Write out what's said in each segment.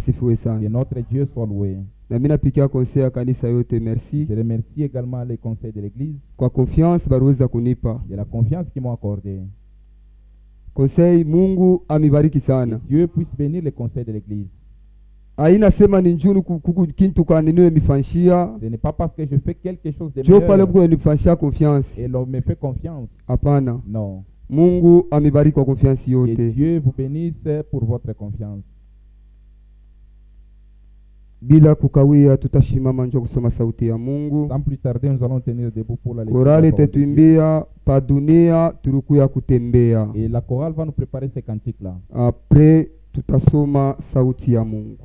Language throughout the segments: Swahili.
asifiwe sana. Que notre Dieu soit loué. Na mimi napikia conseil ya kanisa yote merci. Je remercie également les conseils de l'église. Kwa confiance baruweza kunipa. De la confiance qu'ils m'ont accordée. Conseil Mungu amibariki sana. Que Dieu puisse bénir les conseils de l'église. Aina sema ni njunu kintu kaniniwe mifanshia. Ce n'est pas parce que je fais quelque chose de meilleur. Jo pale mko nifanshia confiance. Et l'on me fait confiance. Hapana. Non. Mungu amibariki kwa confiance yote. Que Dieu vous bénisse pour votre confiance. Bila kukawia tutashimama njoo kusoma sauti ya Mungu. Sans plus tarder, nous allons tenir debout pour la lecture. Korale tetuimbia pa dunia turukuya kutembea. Et la chorale va nous préparer ces cantiques là. Après tutasoma sauti ya Mungu.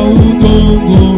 Udongo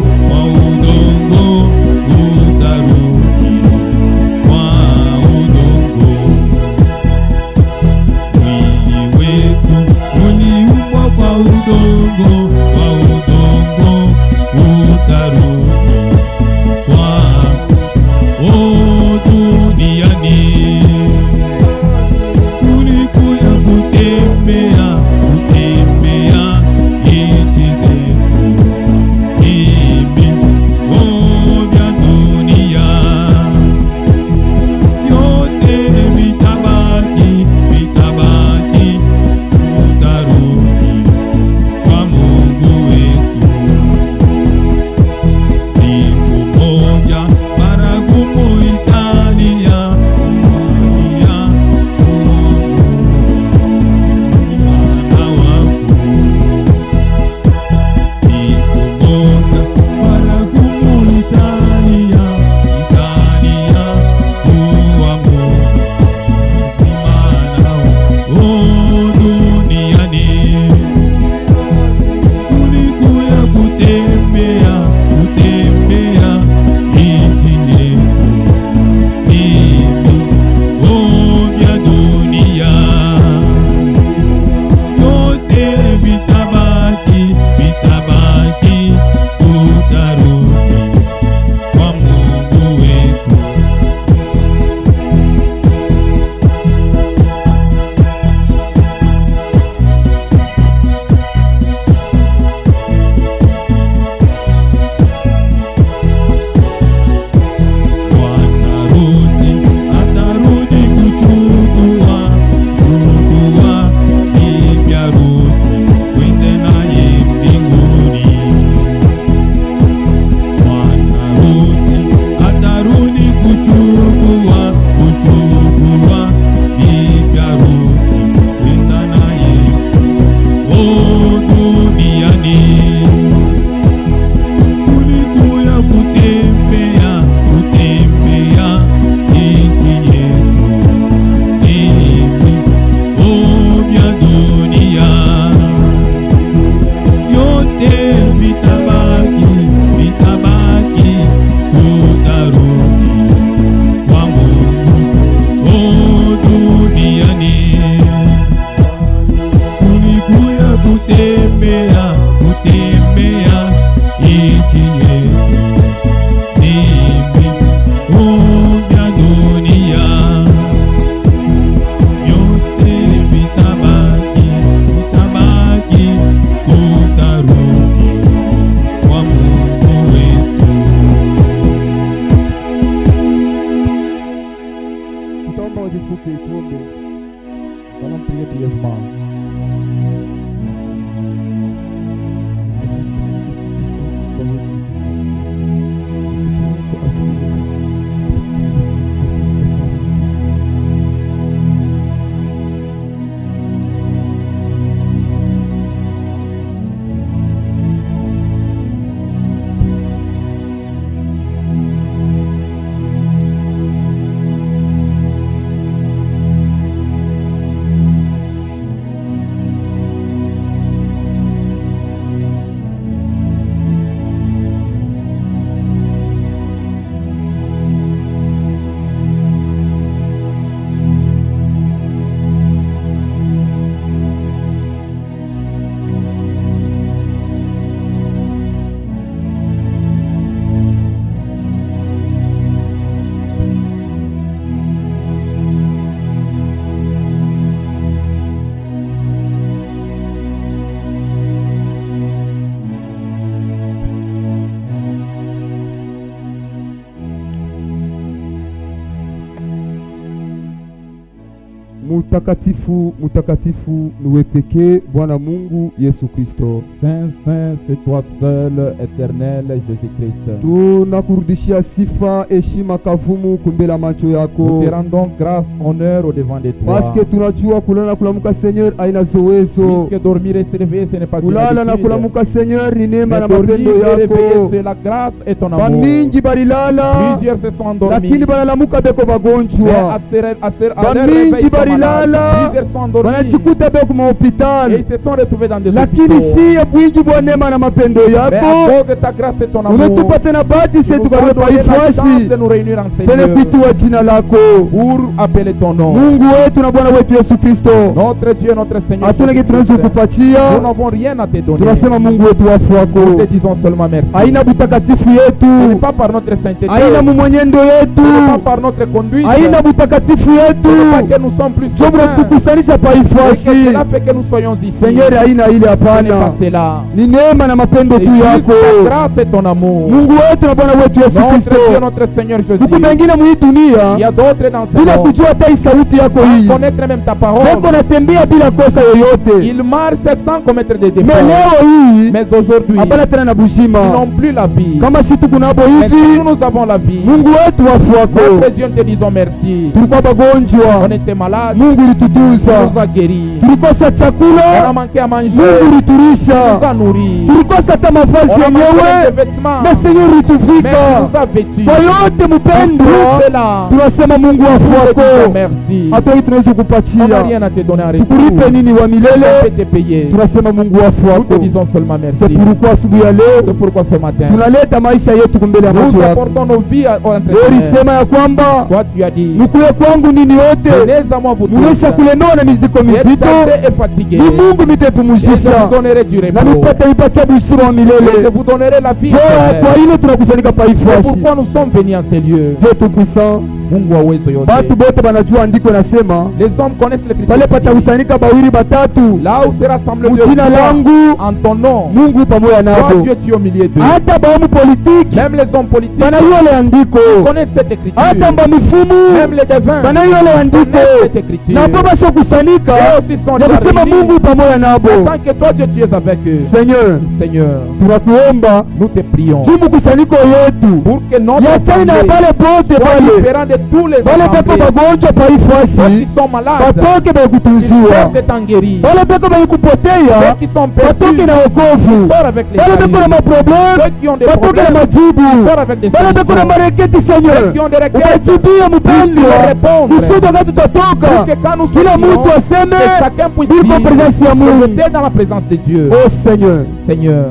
Tutaomba kwa kifupi, tuombe. Nous allons prier brièvement. Mutakatifu, mutakatifu niwe pekee Bwana Mungu Yesu Kristo. Saint, saint, c'est toi seul, éternel Jésus-Christ. Tunakurudishia sifa, heshima, kavumu kumbela macho yako. Nous te rendons grâce, honneur au devant de toi. Parce que tunajua kulala na kulamuka Seigneur haina zowezo. Puisque dormir et se réveiller, ce n'est pas une Kulala na habitude. kulamuka Seigneur ni neema na Mais mapendo dormir et réveiller, yako. c'est la grâce et ton amour. Bamingi balilala, Plusieurs se sont endormis. lakini balalamuka beko Mais bagonjwa. à leur Bamingi réveil, ils sont malades. balilala, Plusieurs sont endormis. banachikuta beko Et mahopitali. ils se sont retrouvés dans des Lakini hôpitaux. siye bwingi bwa neema na mapendo Mais à yako cause de ta grâce et ton amour, umetupa tena bahati tu sisi nous as tukawe donné la chance paifasi de nous réunir en pele Seigneur kuitua jina lako pour appeler ton nom. Mungu wetu na Bwana wetu Yesu Kristo. Notre Dieu, notre Seigneur, Hatuna kitu tunaweza Jésus-Christ. kukupatia, Nous n'avons rien à te donner. tunasema Mungu wetu wafu Nous wako. te disons seulement merci. Haina butakatifu Ce n'est yetu, pas par notre sainteté, haina ce mumwenyendo n'est pas yetu, par notre conduite, haina butakatifu ce n'est pas yetu, que nous sommes plus que ndio saints, mnatukusanisha mais que paifasi. cela fait que nous soyons ici. Seigneur, haina ile Ce n'est hapana, pas cela. ni neema na mapendo C'est tu juste yako ta grâce et ton amour. Mungu wetu na Bwana wetu Yesu Notre Kristo. Dieu, notre Seigneur Jésus. Huku mengine mwi Il y dunia a d'autres dans ce bila monde, kujua hata hii sauti yako sans hii, connaître même ta parole. beko natembea bila kosa yoyote. Ils marchent sans commettre des défauts. Mais leo hii Mais aujourd'hui, hapana tena na ils buzima. n'ont plus la vie. Kama si tuko nabo Mais hivi, nous avons la vie. Mungu wetu wafu wako, Notre Dieu, nous te disons merci. tulikuwa On bagonjwa, était malades, Mungu tu nous ulitutunza. as guéris. Tulikosa On a chakula, manqué à manger, Mungu tu nous ulitulisha. as nourris. Tulikosa hata On mavazi a manqué yenyewe, des vêtements, na Seigneur mais tu ulituvika. nous as vêtus. Kwa yote Tout mpendwa, cela, tunasema Mungu wafu nous te disons wako, merci. hatuwezi tunaweza On n'a kukupatia, rien à te donner en retour. tukuripe nini wa On milele. peut te payer. Tunasema Mungu wafu Nous wako. te disons seulement merci. C'est pourquoi asubuhi ya leo C'est pourquoi ce matin, tunaleta maisha yetu kumbele ya macho nous yako. apportons nos vies au Wewe entraîneur. ulisema ya kwamba Toi, tu as dit, mkuye kwangu nini yote venez à moi vous tous, munesha kulemewa na miziko qui êtes mizito, chargés et fatigués, ni Mungu et je mitepumuzisha vous donnerai du na repos. mipate mipatia busima wa Et je milele. vous donnerai la vie Jo, kwa éternelle. hilo tunakusanyika C'est paifwashi. pourquoi nous sommes venus en ces lieux. Dieu tout puissant, Mungu wa uwezo yote. batu bote banajua andiko nasema Les hommes connaissent pale l'écriture. patakusanyika bawili batatu Là où se rassemblent deux ou mujina trois langu, en ton nom, Mungu pamoja toi nabo. Dieu tu es au milieu d'eux. Hata bamu politiki Même les hommes politiques banajua ile andiko, connaissent cette écriture. hata mbamifumu Même les devins banajua ile andiko, connaissent cette écriture. na baba sio kusanika Eux aussi sont ya déjà kusema réunis, Mungu pamoja nabo. sachant que toi Dieu tu es avec eux. Seigneur, Seigneur, tunakuomba nous te prions juu mkusanyiko yetu pour que notre yachani na assemblée bale bote soit pale différent de tous les bale beko assemblées. bagonjwa Ceux qui paifwashi sont malades, batoke ils baikutunziwa, sortent étant guéris. bale beko Ceux baikupotea qui sont batoke perdus, na wokovu, ils sortent avec les bale beko na guéris. maprobleme Ceux qui ont des batoke na problèmes, majibu, ils sortent avec des bale beko na solutions. mareketi. Ceux Seigneur, qui ont des requêtes, ubajibie mpendwa Puisse répondre. kusudi wakati pour tutatoka que quand nous kila sortirons, mtu aseme que chacun puisse iko dire presence ya que Mungu. j'étais dans la présence de Dieu. Oh Seigneur, Seigneur,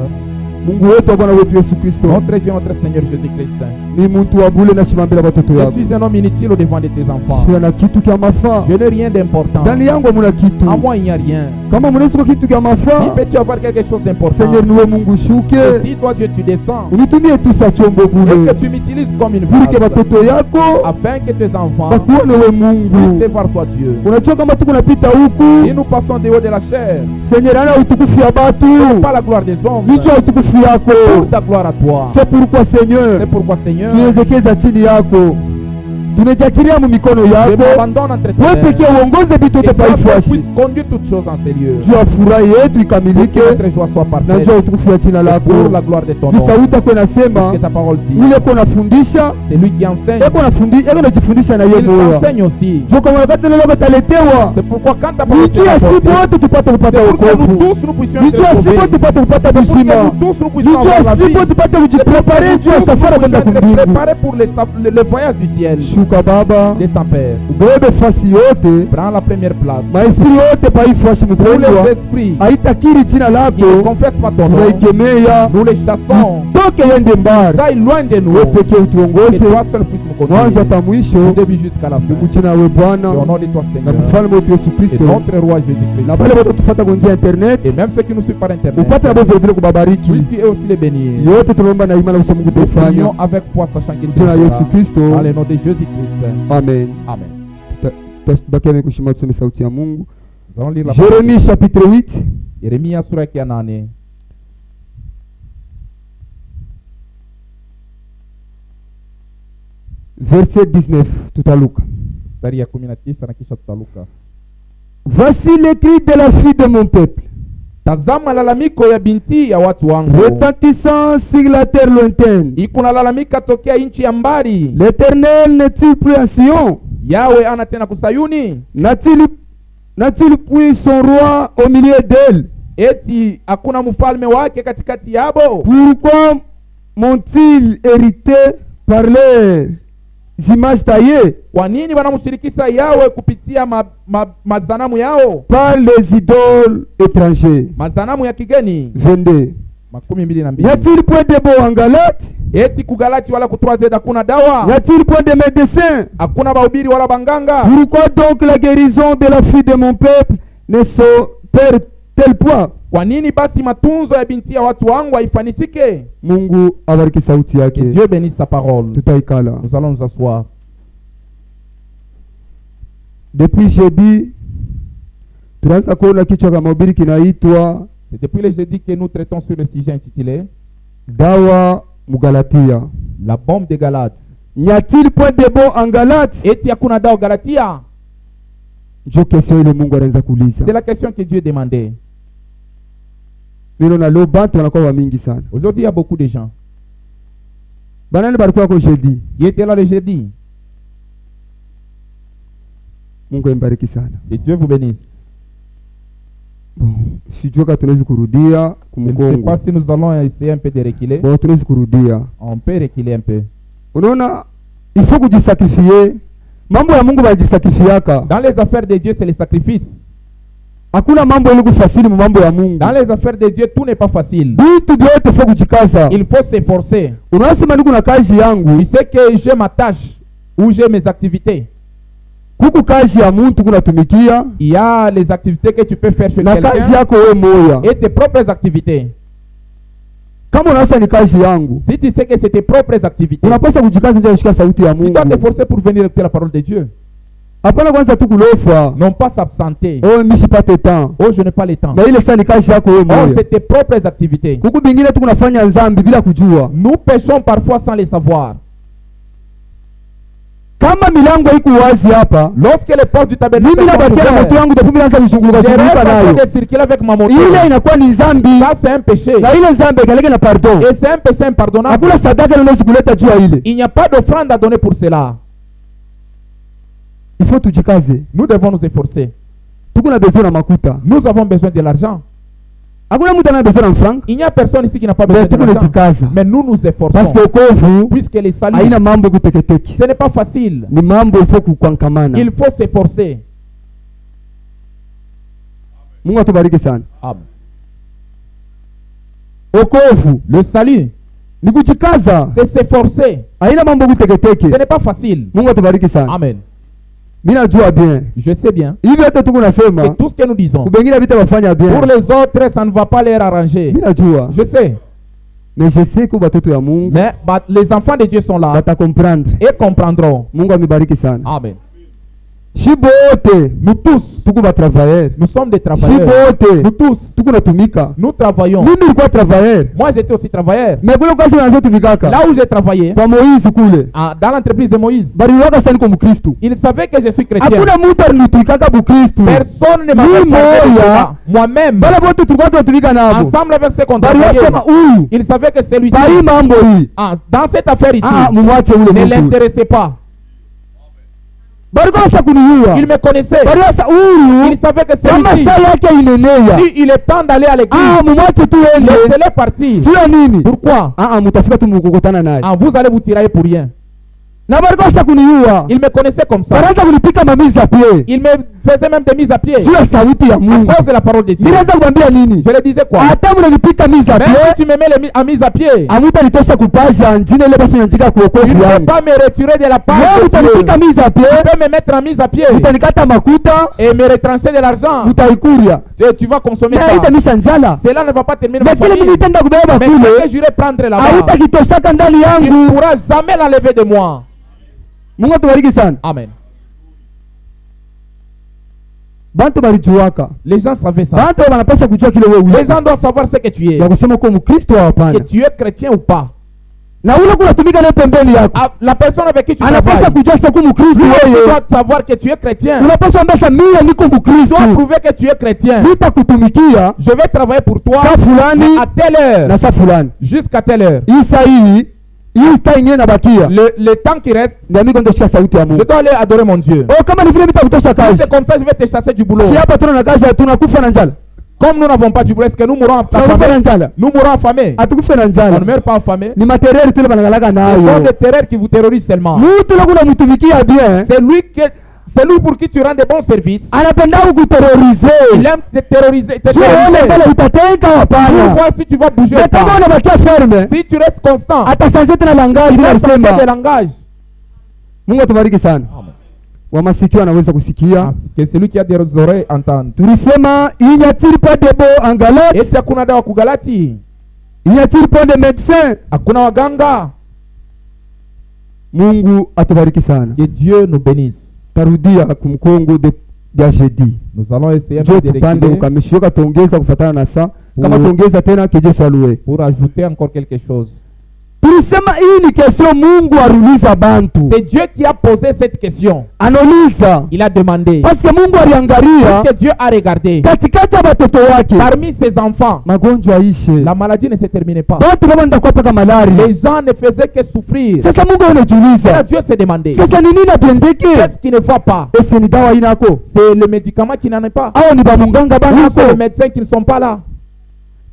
Mungu wetu wa Bwana wetu Yesu Kristo, notre Dieu, notre Seigneur Jésus-Christ, ni muntu wa bule na shimambele watoto je yako. suis un homme inutile au devant de tes enfants. Sina na kitu kya mafaa Je n'ai rien d'important. ndani yangu, hamuna kitu. À moi, il n'y a rien. Kama munaweza kwa kitu kya Si mafaa, peux-tu avoir quelque chose d'important, Seigneur, niwe Mungu et shuke, si toi, Dieu, tu descends, unitumie tu sa chombo et bule, que tu m'utilises comme une ili ke vase, watoto yako afin que tes enfants bakuone we puissent Mungu. te voir, toi, Dieu. Unajua kama tuko napita Et huku, nous passons des hauts de la chair, Seigneur, ana utukufu ya batu, pas la gloire des hommes, nijua utukufu pour yako. ta gloire à toi. C'est pourquoi Seigneur, C'est pourquoi, Seigneur, tuelekeza chini yako, tunajiachilia mu mikono Je yako, m'abandonne entre tes wewe mains. pekee uongoze vitu Et yote toi seul paifuashi, puisses conduire toutes choses en ces lieux. juu ya furaha yetu Pour que ikamilike notre joie soit na parfaite. juu ya utukufu ya jina Et lako. pour la gloire de ton Juu nom. sauti yako Parce inasema que ta parole dit. ule ko nafundisha C'est lui qui enseigne. yako najifundisha na yeye Il moya. s'enseigne aussi. Juu kama wakati neno lako taletewa, C'est pourquoi quand ta parole nijua est siku apportée, wote tupate kupata c'est pour que nous wokovu, tous nous puissions être nijua siku sauvés. tupate kupata C'est pour que uzima, nous tous nous puissions nijua avoir la vie. siku tupate kujiprepare juu ya safari kwenda Être kumbingu. préparés pour le voyage du ciel. Shuka Baba, Descends Père. ubebe fasi yote, Prends la première place. maespiri yote paifuashi Tous mpendwa, les esprits haitakiri jina qui ne lako, confessent pas ton nom, tunaikemea nous les chassons. toke yende mbali. Ça est loin de nous. Wewe pekee Que utuongoze toi seul puisses nous mwanzo conduire. hata Du mwisho, début jusqu'à la fin. ni mchina we Et au Bwana nom de toi na Seigneur. mfalme wetu Yesu Et Kristo, notre roi Jésus-Christ. na pale wote tufuata kwa njia ya Et internet, même ceux qui nous suivent par internet. upate nabo vile vile kubabariki Puisses-tu eux aussi les bénir. yote. Tunaomba na imani kusema Mungu Nous taifanya prions avec foi sachant qu'il jina la Yesu fera. Kristo, Dans le nom de Jésus-Christ. amen. Amen. Tutabakia mekushima tusome sauti ya Mungu. Nous allons lire la parole. Jérémie chapitre 8 Yeremia sura yake ya 8. verset 19, tutaluka. Mstari ya 19 na kisha tutaluka. Voici les cris de la fille de mon peuple, Tazama lalamiko ya binti ya watu wangu. retentissant sur la terre lointaine. Iko nalalamika tokea nchi ya mbali. L'Éternel n'est-il plus en Sion? Yawe ana tena kusayuni. N'a-t-il plus son roi au milieu d'elle? Eti hakuna mfalme wake katikati yabo. Pourquoi m'ont-ils hérité par leurs images taillées, Kwa nini wanamshirikisha Yawe kupitia mazanamu yao? par les idoles étrangers? Mazanamu ya kigeni. 22. 22. N'y a-t-il point de beaux en Galate? Eti kugalati wala kutroazeda hakuna dawa. N'y a-t-il point de médecins? Hakuna bahubiri wala banganga. Pourquoi donc la guérison de la fille de mon peuple ne s'opère-t-elle point? Kwa nini basi matunzo ya binti ya watu wangu haifanisike? Mungu abariki sauti Que yake. Dieu bénisse sa parole. Tutaikala. Nous allons nous asseoir. Depuis jeudi tunaanza kuona kichwa cha mahubiri kinaitwa C'est depuis le jeudi que nous traitons sur le sujet intitulé dawa mugalatia. La bombe de Galate. N'y a-t-il point de bon en Galate? Eti hakuna dawa Galatia? Ndio kesho ile Mungu anaanza kuuliza. C'est la question que Dieu demandait. Nino na leo bantu wanakuwa wa mingi sana. Aujourd'hui, il y a beaucoup de gens. Banani balikuwa kwa jeudi. Qui étaient là le jeudi. Mungu ambariki sana. Que Dieu vous bénisse. Bon, sijua kama tunaweza kurudia Je ne sais kumkongo. pas si nous allons essayer un peu de reculer. Bon, tunaweza kurudia. On peut reculer un peu. Unaona, il faut kujisakrifie. Mambo ya Mungu bajisakrifiaka. Dans les affaires de Dieu, c'est le sacrifice. Hakuna mambo ile kufasili mu mambo ya Mungu. Dans les affaires de Dieu, tout n'est pas facile. Vitu vyote faut kujikaza. Il faut s'efforcer. Unasema niko na kazi yangu. Tu sais que j'ai ma tâche ou j'ai mes activités. Kuku kazi ya muntu kunatumikia Il y a les activités que tu peux faire chez na kazi quelqu'un yako wewe moya. et tes propres activités. Kama unasa ni kazi yangu, Si tu sais que c'est tes propres activités, unapaswa kujikaza ndio kushika sauti ya tu dois te Mungu. forcer pour venir écouter la parole de Dieu. Hapana kwanza tu kulofa. Non pas s'absenter. Oh, mishipate temps. Oh, je n'ai pas le temps. Na ile sasa ni kazi yako wewe Oh, moya. c'est tes propres activités. Kuku bingine tu kunafanya nzambi bila kujua. Nous péchons parfois sans le savoir. Kama milango iko wazi hapa, Lorsque les portes du tabernacle mimi sont nabakia na moto ouvertes, yangu depuis naanza kuzunguka je reste zunguka en train nayo. de circuler avec ma moto. Ile inakuwa ni dhambi. Ça, c'est un péché. Na ile dhambi kaleke na pardon. Et c'est un péché impardonnable. Hakuna sadaka inaweza kuleta juu ya ile. Il n'y a pas d'offrande à donner pour cela. Il faut tujikaze. Nous devons nous efforcer. Tuko na besoin na makuta. Nous avons besoin de l'argent. Hakuna mtu ana besoin na franc. Il n'y a personne ici qui n'a pas besoin Mais de tuko l'argent. najikaza. Mais nous nous Parce efforçons. que kovu Puisque les saluts, haina mambo kuteketeki. ce n'est pas facile. Ni mambo ifo kukwankamana. Il faut s'efforcer. Mungu atubariki sana. Amen. Okovu Le salut, ni kujikaza. c'est s'efforcer. Haina mambo kuteketeki. Ce n'est pas facile. Mungu atubariki sana. Amen. Mimi najua bien. Je sais bien Hivi hata tuko que nasema tout ce que nous disons, kubengine vita bafanya bien. pour les autres, ça ne va pas leur arranger. Mimi najua. Je sais. Mais je sais que batoto ya Mungu Mais les enfants de Dieu sont là bata comprendre. et comprendront. Mungu amebariki sana. Amen. Shibote Nous tous, tuko ba travailleur. nous sommes des travailleurs. Shibote Nous tous, tuko natumika. nous travaillons. Mimi nilikuwa travailleur. Moi, j'étais aussi travailleur. Mais kule kwa sababu natumikaka. Là où j'ai travaillé, Kwa Moïse kule. dans l'entreprise de Moïse, Bari waka sani kwa Mkristo. il savait que je suis chrétien. Hakuna mtu alinitumikaka Mkristo. Personne ne m'a fait Mimi savoir moya. cela. Moi-même, Bala bote tulikuwa tunatumika nabo. ensemble avec ses Bari wasema contrats, huyu. il savait que celui-ci, Bari mambo hii. dans cette affaire ici, Mumwache ule ne mtu. l'intéressait pas. Bari kwa sasa kunijua. Il me connaissait. Bari sasa huyu. Il savait que Kama celui-ci, saa yake inenea. si il est temps d'aller à l'église, Mumwache tu ende. laissez-le partir. Tuya nini? Pourquoi? Mutafika tu mkukutana naye. Vous allez vous tirailler pour rien. Na bari kwa sasa kunijua. Il me connaissait comme ça. Baraza kunipika mamizi ya pie. Il me faisait même des mises à pied Juu ya sauti ya à Mungu. cause de la parole de Dieu. Ninaweza kumwambia nini? Je le disais quoi? Hata mnanipika mizi ya Même si pie. tu me mets à mise à pied, Hamutanitosha kupasha njine ile basi unyanjika tu kuokovu ne peux yangu. pas me retirer de la part Wewe de Dieu. utanipika mizi ya Tu pie. peux me mettre en mise à pied Utanikata makuta. et me retrancher de l'argent. Utaikuria. Tu vas consommer Na ça. haitamisha njala. Cela ne va pas terminer ma Na kile famille. mimi nitaenda kubeba Mais ce que kule. j'irai prendre là-bas, Hautakitoshaka ndani tu ne yangu. pourras jamais l'enlever de moi. Mungu atubariki sana. Amen. Bantu balijuaka. Les gens savaient ça. Bantu wanapaswa kujua kile wewe Les uko. gens doivent savoir ce que tu es. Ya kusema kwa Mkristo au Que hapana. tu es chrétien ou pas. Na ule kunatumika naye pembeni yako. La personne avec qui tu Anapaswa travailles, kujua sasa kwa Mkristo lui aussi wewe. doit savoir que tu es chrétien. Unapaswa ambia mimi niko Tu Mkristo. dois prouver que tu es chrétien. Nitakutumikia Je vais travailler pour toi saa fulani à telle heure, na saa fulani. jusqu'à telle heure. Hii saa hii saa ingine nabakia. Le temps qui reste, Ndio mimi ndio sauti ya je Mungu. dois aller adorer mon Dieu. Oh, kama ni vile nitakutosha Si kazi. c'est comme ça, je vais te chasser du boulot. Si hapa tuna na kazi tunakufa na njala. Comme nous n'avons pas du boulot, est-ce que nous mourrons Tunakufa na affamés? njala. Nous mourrons affamés. Atukufe na On ne njala. meurt pas affamés. Ni materiali tule banangalaga Ce sont nayo. des terreurs qui vous terrorisent seulement. Mtu lako unamtumikia bien. C'est lui pour qui tu rends des bons services. Anapenda kukuterrorize. Il aime te terroriser. Tu ole mbele utatenga Pour hapana. voir si tu vas bouger Mais ou kama pas. unabakia ferme, Si tu restes constant, atashanze tena langage il na va changer de kusema. langage. Mungu atubariki sana. Wa masikio anaweza kusikia. Que celui qui a des oreilles entende. Tulisema il n'y a-t-il pas de beaux en Galate? Esi hakuna dawa kugalati? Il n'y a-t-il pas de médecins? Hakuna waganga? Mungu atubariki sana. Que Dieu nous bénisse. Tarudia kumkongo de ya jeudi. Nous allons essayer Njoo de tupande reculer ukamishoka tuongeza kufatana na saa. Kama tuongeza tena keje swalue. pour ajouter encore quelque chose. Tulisema hii ni kesho Mungu aruliza bantu. C'est Dieu qui a posé cette question. Anauliza. Il a demandé. Parce que Mungu aliangalia Parce que Dieu a regardé. katikati ya watoto wake. Parmi ses enfants, Magonjwa ishe. la maladie ne se terminait pas. Watu wao ndakuwa paka malaria. Les gens ne faisaient que souffrir. Sasa Mungu Et là, anajiuliza. Dieu s'est demandé. Sasa ni nini apendeke? Qu'est-ce qui ne va pas? Eske ni dawa inako? C'est le médicament qui n'en est pas. Au ni bamunganga Ou c'est les banako? médecins qui ne sont pas là.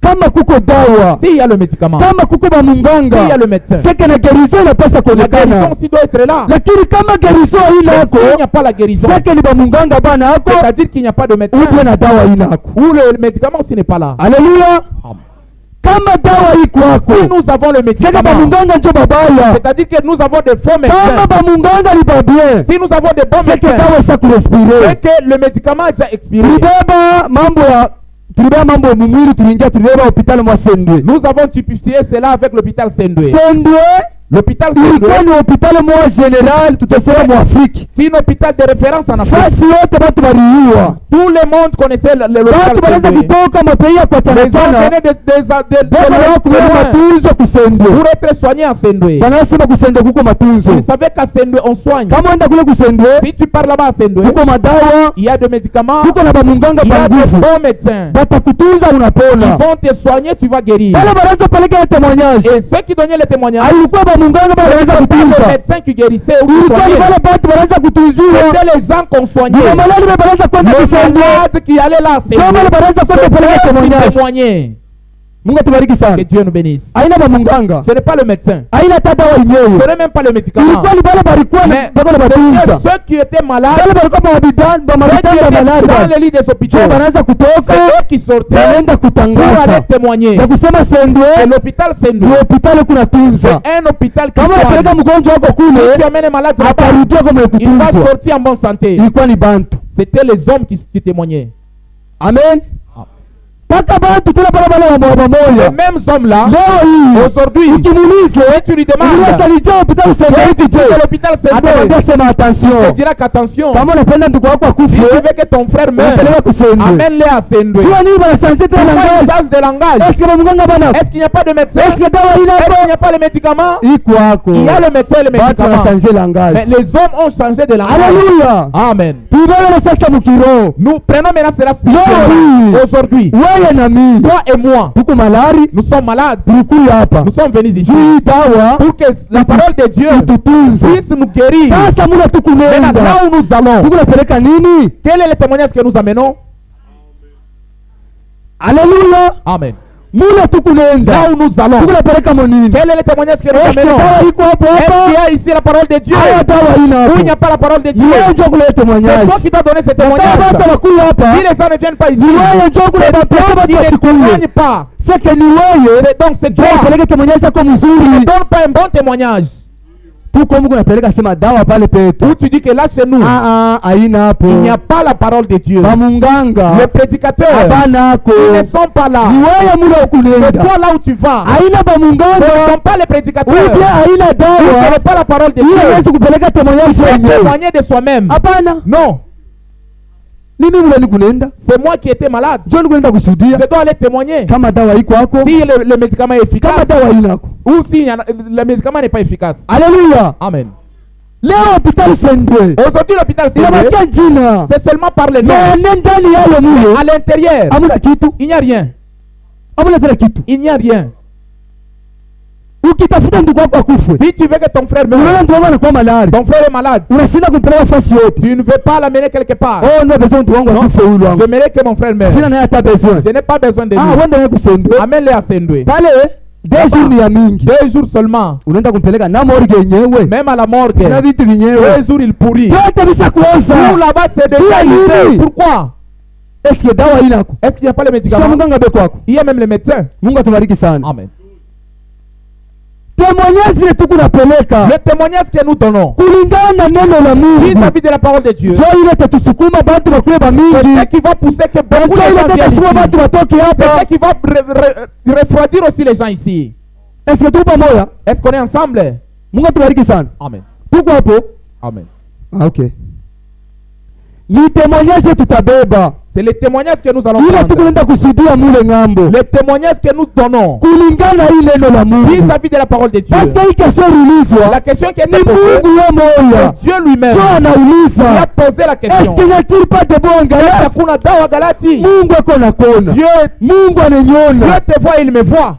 Kama kuko dawa. S'il y a le médicament, Kama kuko s'il y a bamunganga. le médecin, Seke na guérison inapasa la guérison kuonekana. aussi doit être là. Lakini kama guérison Mais inako, s'il n'y a pas la guérison, seke ni bamunganga banako, c'est-à-dire qu'il n'y a pas de médecin, uje na dawa inako. ou le médicament aussi n'est pas là. Haleluya. Kama dawa iko Si wako, nous avons le seke médicament, bamunganga njo babaya. c'est-à-dire que nous avons des faux Kama médecins. bamunganga ni babie, Si nous avons des bons seke médecins, dawa isha kurespire. c'est que le médicament a déjà expiré. Tulibeba mambo mumwili, tuliingia tulibeba hospitali mwa Sendwe. Nous avons typifié cela avec l'hôpital Sendwe. Sendwe L'hôpital ilikuwa Sendwe, ni hospitali mwa general, tutasema mu Afrika. c'est un hôpital de référence en Afrique. Fasi yote batu baliua. Tout le monde connaissait l'hôpital Watu wanaweza Sendwe. kutoka mapei ya kwa Les gens chana venaient beko na kubeba de matunzo ku Sendwe. pour être soignés à Sendwe. Wanasema ku Sendwe kuko matunzo. Vous savez qu'à Sendwe, on soigne. Kama enda kule ku Sendwe, Si tu pars là-bas à Sendwe, kuko madawa, il y a des médicaments, kuko na bamunganga il y a ba des nguvu. bons médecins. Batakutunza Ils unapona. vont te soigner, tu vas guérir. Wale wanaweza peleka témoignage. Et ceux qui donnaient les témoignages, Alikuwa bamunganga banaweza les kutunza. médecins qui guérissaient ou qui Ilikuwa ni soignaient, wale batu wanaweza kutunziwa. c'était les gens qu'on soignait. Ni malali wanaweza kwenda Les ku Sendwe. malades qui allaient là, c'est Sio wale wanaweza kwenda peleka qui témoignage. témoignaient. Mungu atubariki Que sana. Dieu nous bénisse. Haina bamunganga. Ce n'est pas le médecin. Haina hata dawa Ce yenyewe. n'est même pas le médicament. Ilikuwa ni wale balikuwa Mais bako na c'était batunza. ceux qui étaient malades, Wale balikuwa mabitanda ceux qui mabitanda étaient malari. dans les lits des hôpitaux. Sio wanaweza kutoka C'est eux qui sortaient wanaenda pour aller kutangaza. témoigner. Ya kusema Et Sendwe l'hôpital ni Sendwe, hospitali kuna tunza. c'est un hôpital qui Kama unapeleka soigne. mgonjwa wako Si tu kule, amènes un malade là-bas, atarudia kama il va kutunzwa. sortir en bonne santé. Ilikuwa ni bantu. C'était les hommes qui témoignaient. Amen. Paka bantu tuna barabara wa Les moja. mêmes hommes-là, Leo hii aujourd'hui, ukimuuliza si tu lui demandes, uliasalijia hospitali tu Sendwe dis à l'hôpital atamwambia Sendwe, sema il attention. te dira qu'attention, Kama unapenda ndugu wako si akufe, tu veux que ton frère meure, unapeleka kusendwe. amène-le à Sendwe. Sio nini bana sanze tena Pourquoi il langage? change de langage? Est-ce que mganga bana? Est-ce qu'il n'y a pas de médecin? Est-ce que dawa ina Est-ce qu'il n'y hapo? a pas les médicaments? Iko hako. Il y a le médecin et les Batu médicaments. wanasanje Mais langage. les hommes ont changé de langage. Haleluya. Amen. Tubele sasa mukiro. Nous prenons maintenant cela Leo spirituellement. hii Aujourd'hui, wewe na mimi toi et moi, tuko malari nous sommes malades. tulikuya hapa. Nous sommes venus ici Juu dawa pour que la parole de Dieu itutunze. puisse nous guérir. Sasa muna Maintenant, tukunenda. là où nous allons, Tuko napeleka nini? quel est le témoignage que nous amenons? Haleluya. Amen. Muna Là tukunenda. où nous allons, Tuko napeleka monini? quel est le témoignage que nous Est-ce que amenons? dawa iko hapo Est-ce qu'il y hapa? a ici la parole de Dieu? Haya dawa ina Ou il n'y a hapo. pas la parole de Dieu? Ni wewe njoo kuleta C'est témoignage. toi qui dois donner ce Kama témoignage. watu wanakuja hapa, Si les gens ne viennent pas ici, ni wewe njoo kuleta c'est pesa toi watu qui ne wasikuye. témoigne pas. Sasa ni wewe Donc c'est njoo toi upeleke témoignage yako qui ne mzuri. donne pas un bon témoignage. Tuko Mungu anapeleka sema dawa pale petu. Où tu dis que là chez nous, Haina hapo. il n'y a pas la parole de Dieu. Bamunganga Les prédicateurs hapana hako. ils ne sont pas là. Ni wewe mula C'est ukunenda. toi là où tu vas. Haina Ce bamunganga. ne sont pas les prédicateurs. Ou bien haina Ils ne dawa. pas la parole de Ile Dieu. hawezi kupeleka témoignage Tu wenyewe. témoigner de soi-même. Hapana. Non, Mimi mula nikunenda. c'est moi qui étais malade. Njoo nikunenda kusudia. Je dois aller témoigner. Kama dawa iko hako. Si le médicament est efficace Kama dawa ina hako. ou si le médicament n'est pas efficace. Haleluya. Amen. Leo hospitali Sendwe. Aujourd'hui, l'hôpital Sendwe, Inabakia jina. c'est seulement par le nom. Na ndani yayo mulo. À l'intérieur, Hamuna kitu. il n'y a rien. Hamuna tena kitu. Il n'y a rien. Ukitafuta ndugu wako akufe. Si tu veux que ton frère Unaona meure, ndugu wako anakuwa malari. ton frère est malade, Unashinda kumpeleka fasi yote. tu ne veux pas l'amener quelque part. Oh, no besoin ndugu wangu Non, akufe huyu wangu. j'aimerais que mon frère meure. Sina naye hata besoin. Je n'ai pas besoin de lui. Wenda naye kusendwe. Amène-le à Sendwe. Pale deju ni ya mingi. 2 jours seulement. Unaenda kumpeleka na morgue yenyewe. Même à la morgue. Na vitu 2 vinyewe. jours il pourrit. Yote bisa Tout kuoza. là-bas c'est Tu as déjà nini? Pourquoi? Est-ce que dawa inako? Est-ce qu'il n'y a pas les Sio médicaments? mganga beko wako. Il y a même les médecins. Mungu atubariki sana. Amen. Témoignage zile tuko napeleka. Le témoignage que nous donnons Kulingana na neno la Mungu. vis-à-vis de la parole de Dieu, Sio ile tatusukuma bantu bakuye ba c'est ce mingi. qui va pousser que beaucoup Sio de ile gens viennent tatusukuma bantu ici. batoke C'est ce hapa. qui va refroidir aussi les gens ici. Est-ce que tuko pamoja? Est-ce qu'on est ensemble? Mungu atubariki sana. Amen. Tuko hapo? Amen. Okay. Ni témoignage tutabeba. C'est le témoignage que nous allons Ile prendre. tukuenda kusudia mule ngambo. Le témoignage que nous donnons Kulingana hii neno la Mungu. vis-à-vis de la parole de Dieu. Parce que hii kesho ulizwa. La question qui est Ni posée, Mungu yeye moya. c'est Dieu lui-même Sio qui a anauliza. posé la Est-ce question. qu'il n'y a-t-il pas de bon Galate? Hakuna dawa Galati. Mungu ako na kona. Dieu Mungu ananiona. te voit, il me voit.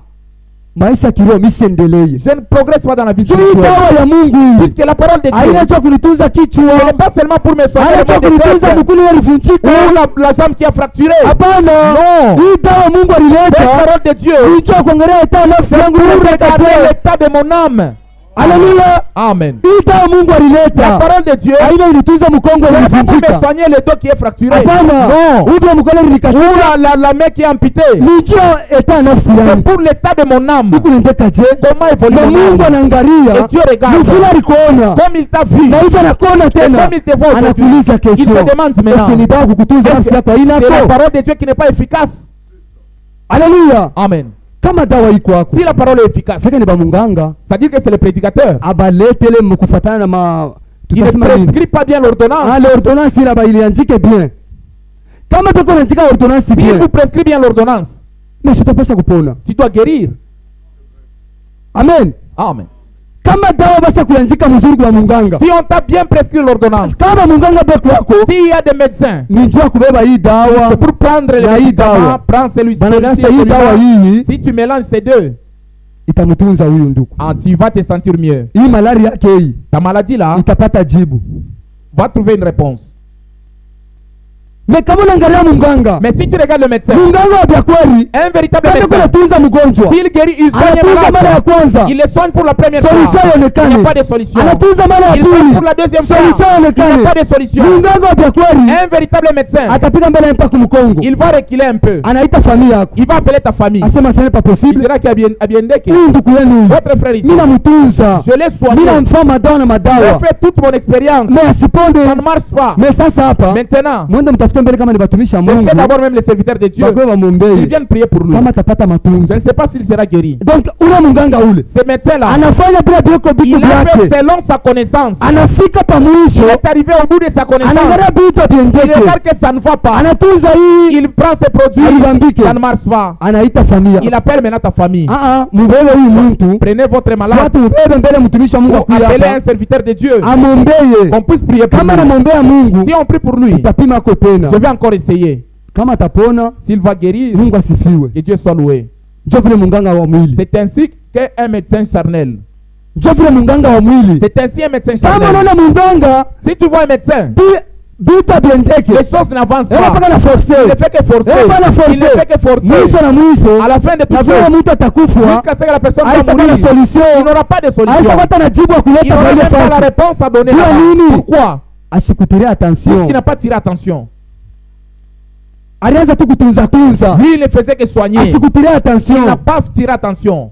Maisha kiroho mishendelee. Je ne progresse pas dans la vie Hii spirituelle. dawa ya Mungu hii. Puisque la parole de Dieu, Haina cha kunitunza ce n'est kichwa. pas seulement pour me soigner Haina cha le mal de kunitunza tête mkulu alivunjika. ou la jambe qui a fracturé. Hapana. Non. Hii dawa Mungu C'est la alileta. parole de Dieu Hicho kuangalia hata nafsi yangu pour ile regarder kaje. l'état de mon âme. Haleluya. Amen. Hii dawa Mungu La alileta. parole de Dieu, Haina ilitunza mkongo ce n'est pas pour me ulivunjika. soigner le dos qui est fracturé. Hapana. Non. Ule mkono Ou ulikatika. la main qui est amputée. Nijio eta nafsi C'est yangu. pour l'état de mon âme. Huku nendeka je? Comment évolue Na mon Mungu âme. anaangalia. Et Dieu regarde. Mfula alikuona. Comme il t'a vu. Na hivyo anakuona tena. Comme il te voit aujourd'hui. Anakuuliza Il kesho. te demande maintenant. Est-ce que ni dawa kukutunza Est-ce nafsi que yako haina c'est la hapo? parole de Dieu qui n'est pas efficace. Haleluya. Amen. Kama dawa iko hapo. Si la parole est efficace, Sasa ni bamunganga. c'est-à-dire que c'est le prédicateur. Abaletele mkufatana na ma Il ne tutasema nini? prescrit pas bien l'ordonnance. Ah, l'ordonnance ile ba iliandike bien. Kama peko unaandika ordonnance S'il bien. vous prescrit bien l'ordonnance, Mais utapasha kupona. tu dois guérir. Amen. Amen. Kama dawa basa kuandika mzuri kwa munganga. Si on t'a bien prescrit l'ordonnance, Kama munganga beko wako s'il y a des médecins, ni njua kubeba hii dawa. c'est pour prendre les Na hii médicaments, dawa. prends celui-ci, Banagasa celui-ci et hii dawa celui-là. hii Si tu mélanges ces deux, itamtunza huyu ndugu. tu vas te sentir mieux. Hii malaria yake hii Ta maladie là itapata jibu. va trouver une réponse. Mais kama unaangalia munganga, Mais si tu regardes le médecin, munganga wa vya kweli un véritable kama médecin, kunatunza mgonjwa s'il guérit, il soigne anatunza le mara ya malade. kwanza, Il le soigne pour la première solution fois. Il n'y ionekane. a pas de solution. Anatunza mara ya Il soigne pili, pour la deuxième fois. solution Il n'y a pas ionekane. de solution. Munganga wa vya kweli Un véritable médecin, atapiga mbele mpaka mkongo, il va reculer un peu. anaita familia yako, Il va appeler ta famille. asema sasa pas Il possible. dira qu'Abiendeke, Huyu ndugu yenu votre frère ici, mimi namtunza, je l'ai soigné. mimi namfaa madawa na J'ai madawa, fait toute mon expérience. mais asiponde. Ça ne marche pas. Mais sasa hapa Maintenant, mwende mtafute kwanza mbele kama ni batumishi wa Mungu. Cherchez d'abord même les serviteurs de Dieu. Bakwe bamuombee. Ils viennent prier pour lui. Kama atapata Je matunzo. ne sais pas s'il sera guéri. Donc ule munganga ule Ce médecin-là, anafanya bila bioko bitu il a fait byake. selon sa connaissance. Anafika pa Il mwisho, est arrivé au bout de sa connaissance. anaangalia bitu Il abiendeke. regarde que ça ne va pas. Anatunza hii, Il prend ses produits. Alibambike. Ça ne marche pas. anaita familia. Il appelle maintenant ta famille. Mubebe huyu muntu. Prenez votre malade. Swati ubebe mbele mtumishi wa Mungu Ou akuya appelez hapa. un serviteur de Dieu. Amwombeye. Qu'on puisse prier pour Kama lui. namwombea Mungu, Si on prie pour lui, utapima ko tena. je vais encore essayer. Kama atapona, S'il va guérir, Mungu asifiwe. que Dieu soit loué. Njo vile munganga wa mwili. C'est ainsi qu'un médecin charnel. Njo vile munganga wa mwili. C'est ainsi un médecin Kama charnel. unaona munganga, Si tu vois un médecin, bitu abiendeke. les choses n'avancent Ela pas. paka na force. Il ne fait que forcer. Il ne fait que forcer. Mwisho na mwisho. À la fin de tout Na vile ça, mtu atakufa, jusqu'à ce que la personne va haitapata mourir, solution. il n'aura pas de solution. Haitapata na jibu ya Il kuleta n'aura kwa ile même pas la fasi. réponse à donner Jua là-bas. nini? Pourquoi? Ashikutilia Parce attention. qu'il n'a pas tiré attention. Alianza tu kutunza tunza. Lui, il ne faisait que soigner. Ashikutilia Il n'a attention. pas tiré attention.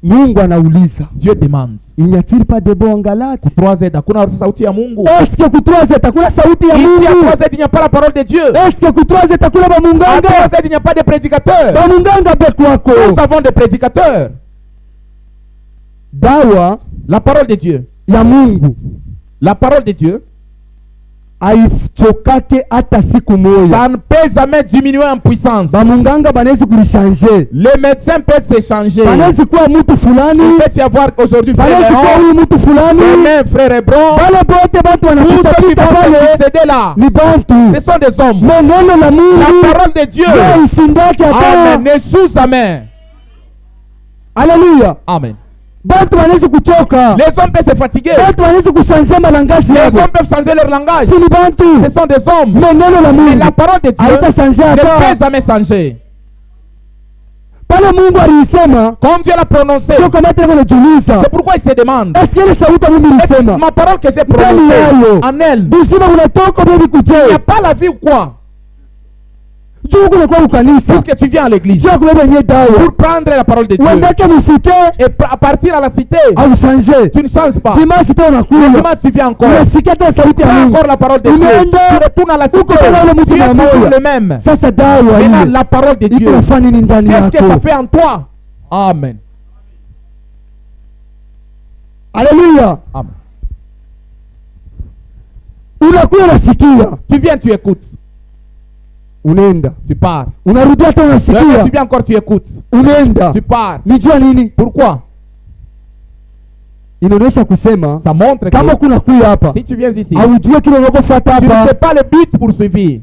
Mungu anauliza, Dieu demande. inyatiri pa debo angalati. 3Z, hakuna sauti ya Mungu. Eske kutroze takula sauti ya Ici à Mungu? 3Z, il n'y a pas la parole de Dieu. Eske kutroze takula ba À munganga? 3Z, il n'y a pas de prédicateur. Ba munganga be kwako. Nous avons des prédicateurs. Dawa La parole de Dieu. ya Mungu La parole de Dieu, haichokake hata siku moja. ça ne peut jamais diminuer en puissance. Ba munganga banaweza kulishange. Le médecin peut s'échanger. Banaweza kuwa mtu fulani, Il peut y avoir aujourd'hui frère banaweza kuwa Léon, huyu mtu fulani. demain frère Hébron. Bale bote bantu Tous wanapita ceux qui pita vont se pale succéder là, ni bantu. ce sont des hommes. Mais neno la La Mungu parole de Dieu, ndio isindake hata. amen, ne sous-amen. Haleluya. Amen. Bantu wanaweza kuchoka. Les hommes peuvent se fatiguer. Bantu wanaweza kushange malangazi Les yabo. hommes peuvent changer leur langage. Si ni bantu. Ce sont des hommes. Mais neno la Mais Mungu la parole de Dieu haitashange ne peut hata. jamais changer. Pale Mungu alisema, Comme Dieu l'a prononcé. sio kama tena kunajiuliza. C'est pourquoi il se demande. Est-ce que ile sauti Mungu ilisema? Ma parole que j'ai Ndani prononcée, yayo. en elle, Busima unatoka bibi il n'y kuje. a pas la vie ou quoi? Juu kuna kwa ukanisa. Puisque tu viens à l'église Sio kubeba nye dawa. pour prendre la parole de Dieu Uendeke musite et à partir à la cité, au changer. tu ne changes pas. Dimanche tena unakuja. Dimanche, tu viens encore. Unasikia tena sauti Tu ya as Mungu. encore la parole de Dieu. Unaenda. Tu retournes à la cité. Uko pale ule mtu Tu es na toujours moyo. le même. Sasa dawa Maintenant, ile la parole de iko Dieu, nafanya nini ndani qu'est-ce que ça yako? fait en toi? Amen. Haleluya. Amen. Unakuwa unasikia, Tu viens, tu écoutes. unaenda. Tu pars. Unarudia tena Demain, tu unasikia, viens encore, tu écoutes. unaenda. Tu pars. Nijua nini? Pourquoi? Inaonyesha kusema Ça montre kama que kuna kuya hapa, si tu viens ici, aujue kile unakofuata tu ne sais hapa. pas le but poursuivi.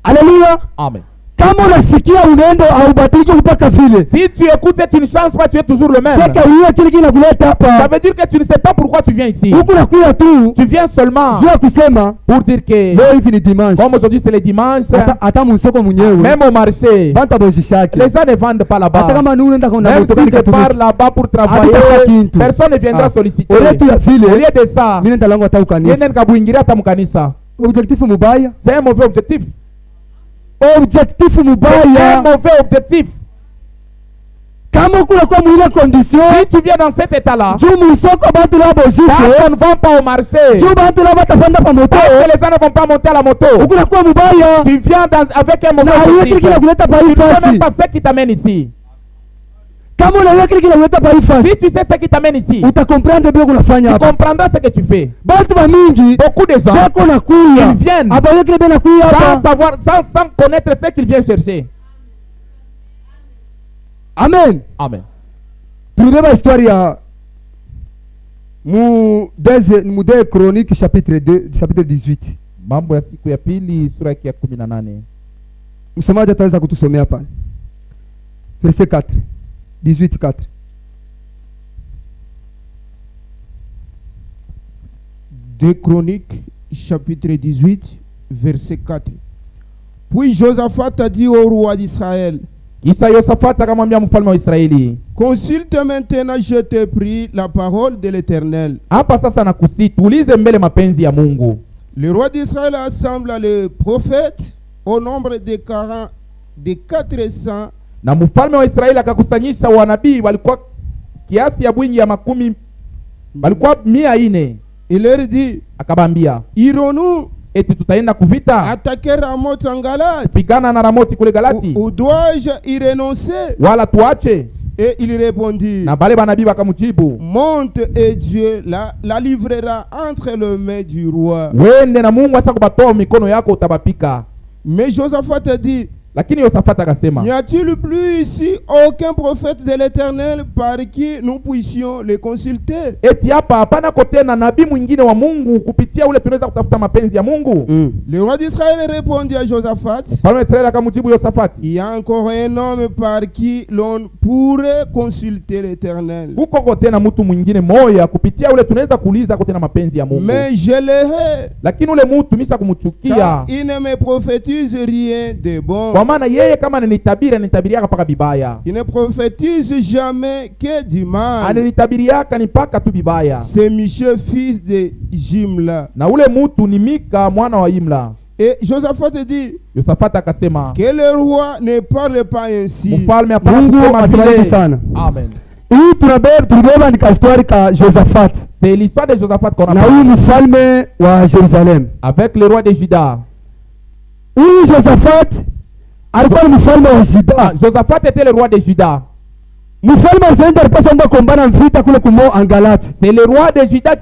Haleluya. Amen. Kama unasikia unaenda haubadiliki mpaka vile. Si tu écoutes et tu ne changes pas, tu es toujours le même. Sasa uwe kile kinakuleta Ça hapa. veut dire que tu ne sais pas pourquoi tu viens ici. Huku nakuya tu Tu viens seulement jua kusema pour dire que, leo hivi ni dimanche. comme aujourd'hui c'est le dimanche, Hata musoko mwenyewe même au marché, bantu abojishaki. les gens ne vendent pas Hata là-bas. kama ni unaenda kwa Même si je pars là-bas pour travailler, personne ne viendra solliciter. Ole tu ya Au vile lieu de ça, mimi nenda langu hata ukanisa. yeye nikabuingiria hata mkanisa. Objectif mubaya. C'est un mauvais objectif. Objectif C'est un mubaya. mauvais objectif. Kama kuna kwa mwile condition Si tu viens dans cet état-là, juu musoko bantu la quand bojishe on ne va pas au marché, juu bantu la batapanda pa moto parce que les gens ne vont pas monter à la moto, ukuna kwa mubaya tu viens avec un na mauvais uwe kile objectif. kinakuleta pa Tu hii ne sais même fasi. pas ce qui t'amène ici. Kama unajua kile kinakuleta pa hii fasi Si tu sais ce qui t'amène ici, utakomprendre bila kunafanya tu hapa. comprendras ce que tu fais. Bantu ba mingi Beaucoup de gens, bako nakuya ils viennent abaye kile bena kuya sans hapa. savoir, sans connaître ce qu'ils viennent chercher. Amen. Amen. Tulibeba histoire ya mu deux Chroniques chapitre 2 chapitre 18. Mambo ya siku ya pili sura ya 18. Msomaji ataweza kutusomea pale. Verset 4. 18:4. Deux Chroniques, chapitre 18, verset 4. Puis Josaphat a dit au roi d'Israël, Kisha Yosafati akamwambia mfalme wa Israeli, consulte maintenant, je te prie, la parole de l'Éternel. hapa sasa nakusihi tuulize mbele mapenzi ya Mungu. Le roi d'Israël assembla les prophètes au nombre de 400. Na mfalme wa Israeli akakusanyisha wanabii walikuwa kiasi ya bwingi ya makumi, walikuwa 400. Il leur dit, Akabambia, irons-nous eti tutaenda kuvita attaquer Ramoth en Galate pigana na Ramoti kule Galati, ou dois-je y renoncer? wala tuache? Et il répondit, Na bale banabii bakamujibu, monte et Dieu la livrera entre les mains du roi. wende na Mungu asa kubatoa mikono yako utabapika. Mais Josaphat dit, Lakini Yosafati akasema, n'y a-t-il plus ici aucun prophète de l'Éternel par qui nous puissions les consulter? eti hapa hapana kote na nabii mwingine wa Mungu kupitia ule tunaweza kutafuta mapenzi ya Mungu? Le roi d'Israël répondit à Josaphat, Mfalme wa Israeli akamjibu Yosafati, il y a encore un homme par qui l'on pourrait consulter l'Éternel. huko kote na mtu mwingine moya kupitia ule tunaweza kuuliza kote na mapenzi ya Mungu. Mais je le hais, Lakini ule mtu misha kumchukia, car il ne me prophétise rien de bon. kwa maana yeye kama ananitabiriaka paka bibaya. Il ne prophétise jamais que du mal. Ananitabiriaka ni paka tu bibaya. C'est Michel, fils de Jimla. Na ule mtu ni Mika mwana wa Imla. Et Josaphat dit, Yosafati akasema, que le roi ne parle pas ainsi. mfalme hapana Mungu kusema atubariki vile. sana. Amen. Hii tulibeba ni histoire ka Josaphat C'est l'histoire de Josaphat qu'on na a huyu mfalme wa Jerusalem. avec le roi de Juda. Huyu Josaphat alikuwa ni mfalme wa Juda. Josaphat était le roi de Juda. Mfalme wa Israeli alipaswa kwenda kumbana vita kule kumo Angalati. C'est le roi de Juda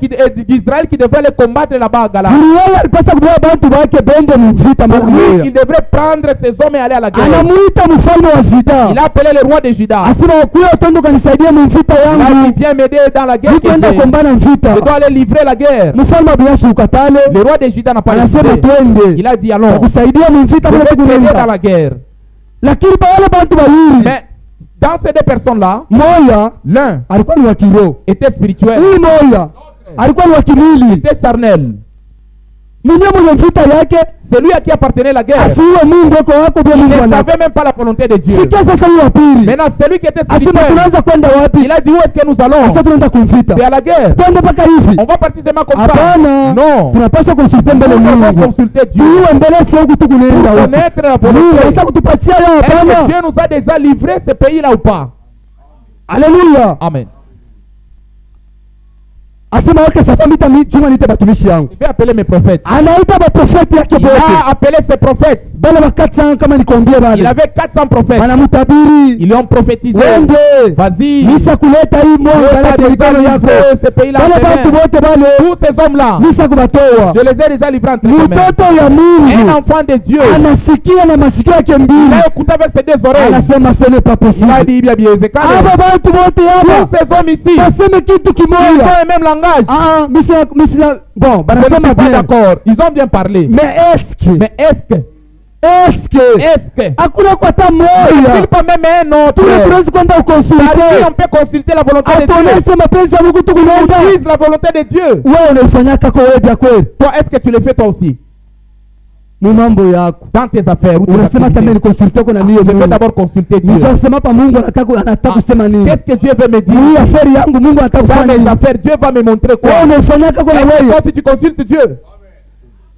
d'Israël qui devait le combattre là-bas à Galate. Yeye alipaswa kubeba bantu bake bende mvita mara Lui, moja. il devrait prendre ses hommes et aller à la guerre. Anamuita mfalme wa Juda. Il a appelé le roi de Juda. Asema kuya utendo kanisaidia mvita Là, il yangu. vient m'aider dans la guerre. Nikaenda kumbana mvita. Je dois aller livrer la guerre. Mfalme wa Biashi ukatale. Le roi de Juda n'a pas Anasema refusé. twende. Il a dit allons. Kusaidia mvita Je bila vais t'aider dans kukunenda. la guerre. Lakini wale bantu wawili Mais dans ces deux personnes-là, moya l'un alikuwa ni wa kiroho. était spirituel, Huyu moya alikuwa ni wa kimwili. était charnel. Mwenye mvita yake Celui à qui appartenait la guerre, asiwe Mungu wako wako bila il Mungu ne wako. savait même pas la volonté de Dieu. Sikia sasa huyu wa pili. Maintenant, celui qui était Asema spirituel, tunaanza kwenda wapi? il a dit où est-ce que nous allons? Sasa tunaenda kumvita. C'est à la guerre. Twende mpaka hivi. On va partir seulement comme ça. Hapana. Non. Tunapaswa konsulte mbele Nous devons Mungu. consulter Dieu. Tuiwe mbele sio huku tu kunaenda huko. Connaître la Mungu volonté. anaweza kutupatia yao Est-ce que hapana. Dieu nous a déjà livré ce pays-là ou pas? Haleluya. Amen. Asema wake sasa mita chunga nite batumishi yangu. Je vais appeler mes prophètes. Anaita maprofeti yake Il a bote. appelé ses prophètes. Bale wa 400 kama nikwambie Il bale. avait 400 prophètes. Wanamutabiri. Ils lui ont prophétisé. Wende. Vas-y. Misa kuleta hii mwanga la serikali yako. Ce pays-là. Bale bantu bote bale. Tous ces hommes-là, Misa kubatoa. je les ai déjà livrés entre mes mains. Mtoto ya Un Mungu enfant de Dieu. anasikia na masikio yake Il mbili. a écouté avec ses deux oreilles. Anasema ce n'est pas Il a possible. dit, bien, bien, c'est carré. Aba bantu bote hapa Tous ces hommes ici, baseme kitu ils ont kimoja. le même langage. Ah, misa bon, Je ne banasema suis pas bien. d'accord. Ils ont bien parlé. Mais est-ce Mais est-ce que hakuna kwa hata il moja peut même un autre tunaweza kwenda par qui ukonsulte on peut consulter la volonté de Dieu? atuoneshe mapenzi ya Mungu tukunaenda Utilise la volonté de Dieu. wewe unaifanya kako wewe vya kweli Toi, est-ce que tu le fais toi aussi? mu mambo yako Dans tes affaires ou tes unasema activités. tamani consulte kwa na mimi Je vais Mungu d'abord consulter Dieu. ndio sema pa Mungu anataka kusema nini Qu'est-ce que Dieu veut me dire? hii affaire yangu Mungu anataka Dans kufanya mes nini affaires, Dieu va me montrer quoi? wewe unaifanya kako na Est-ce que wewe toi, si tu consultes Dieu?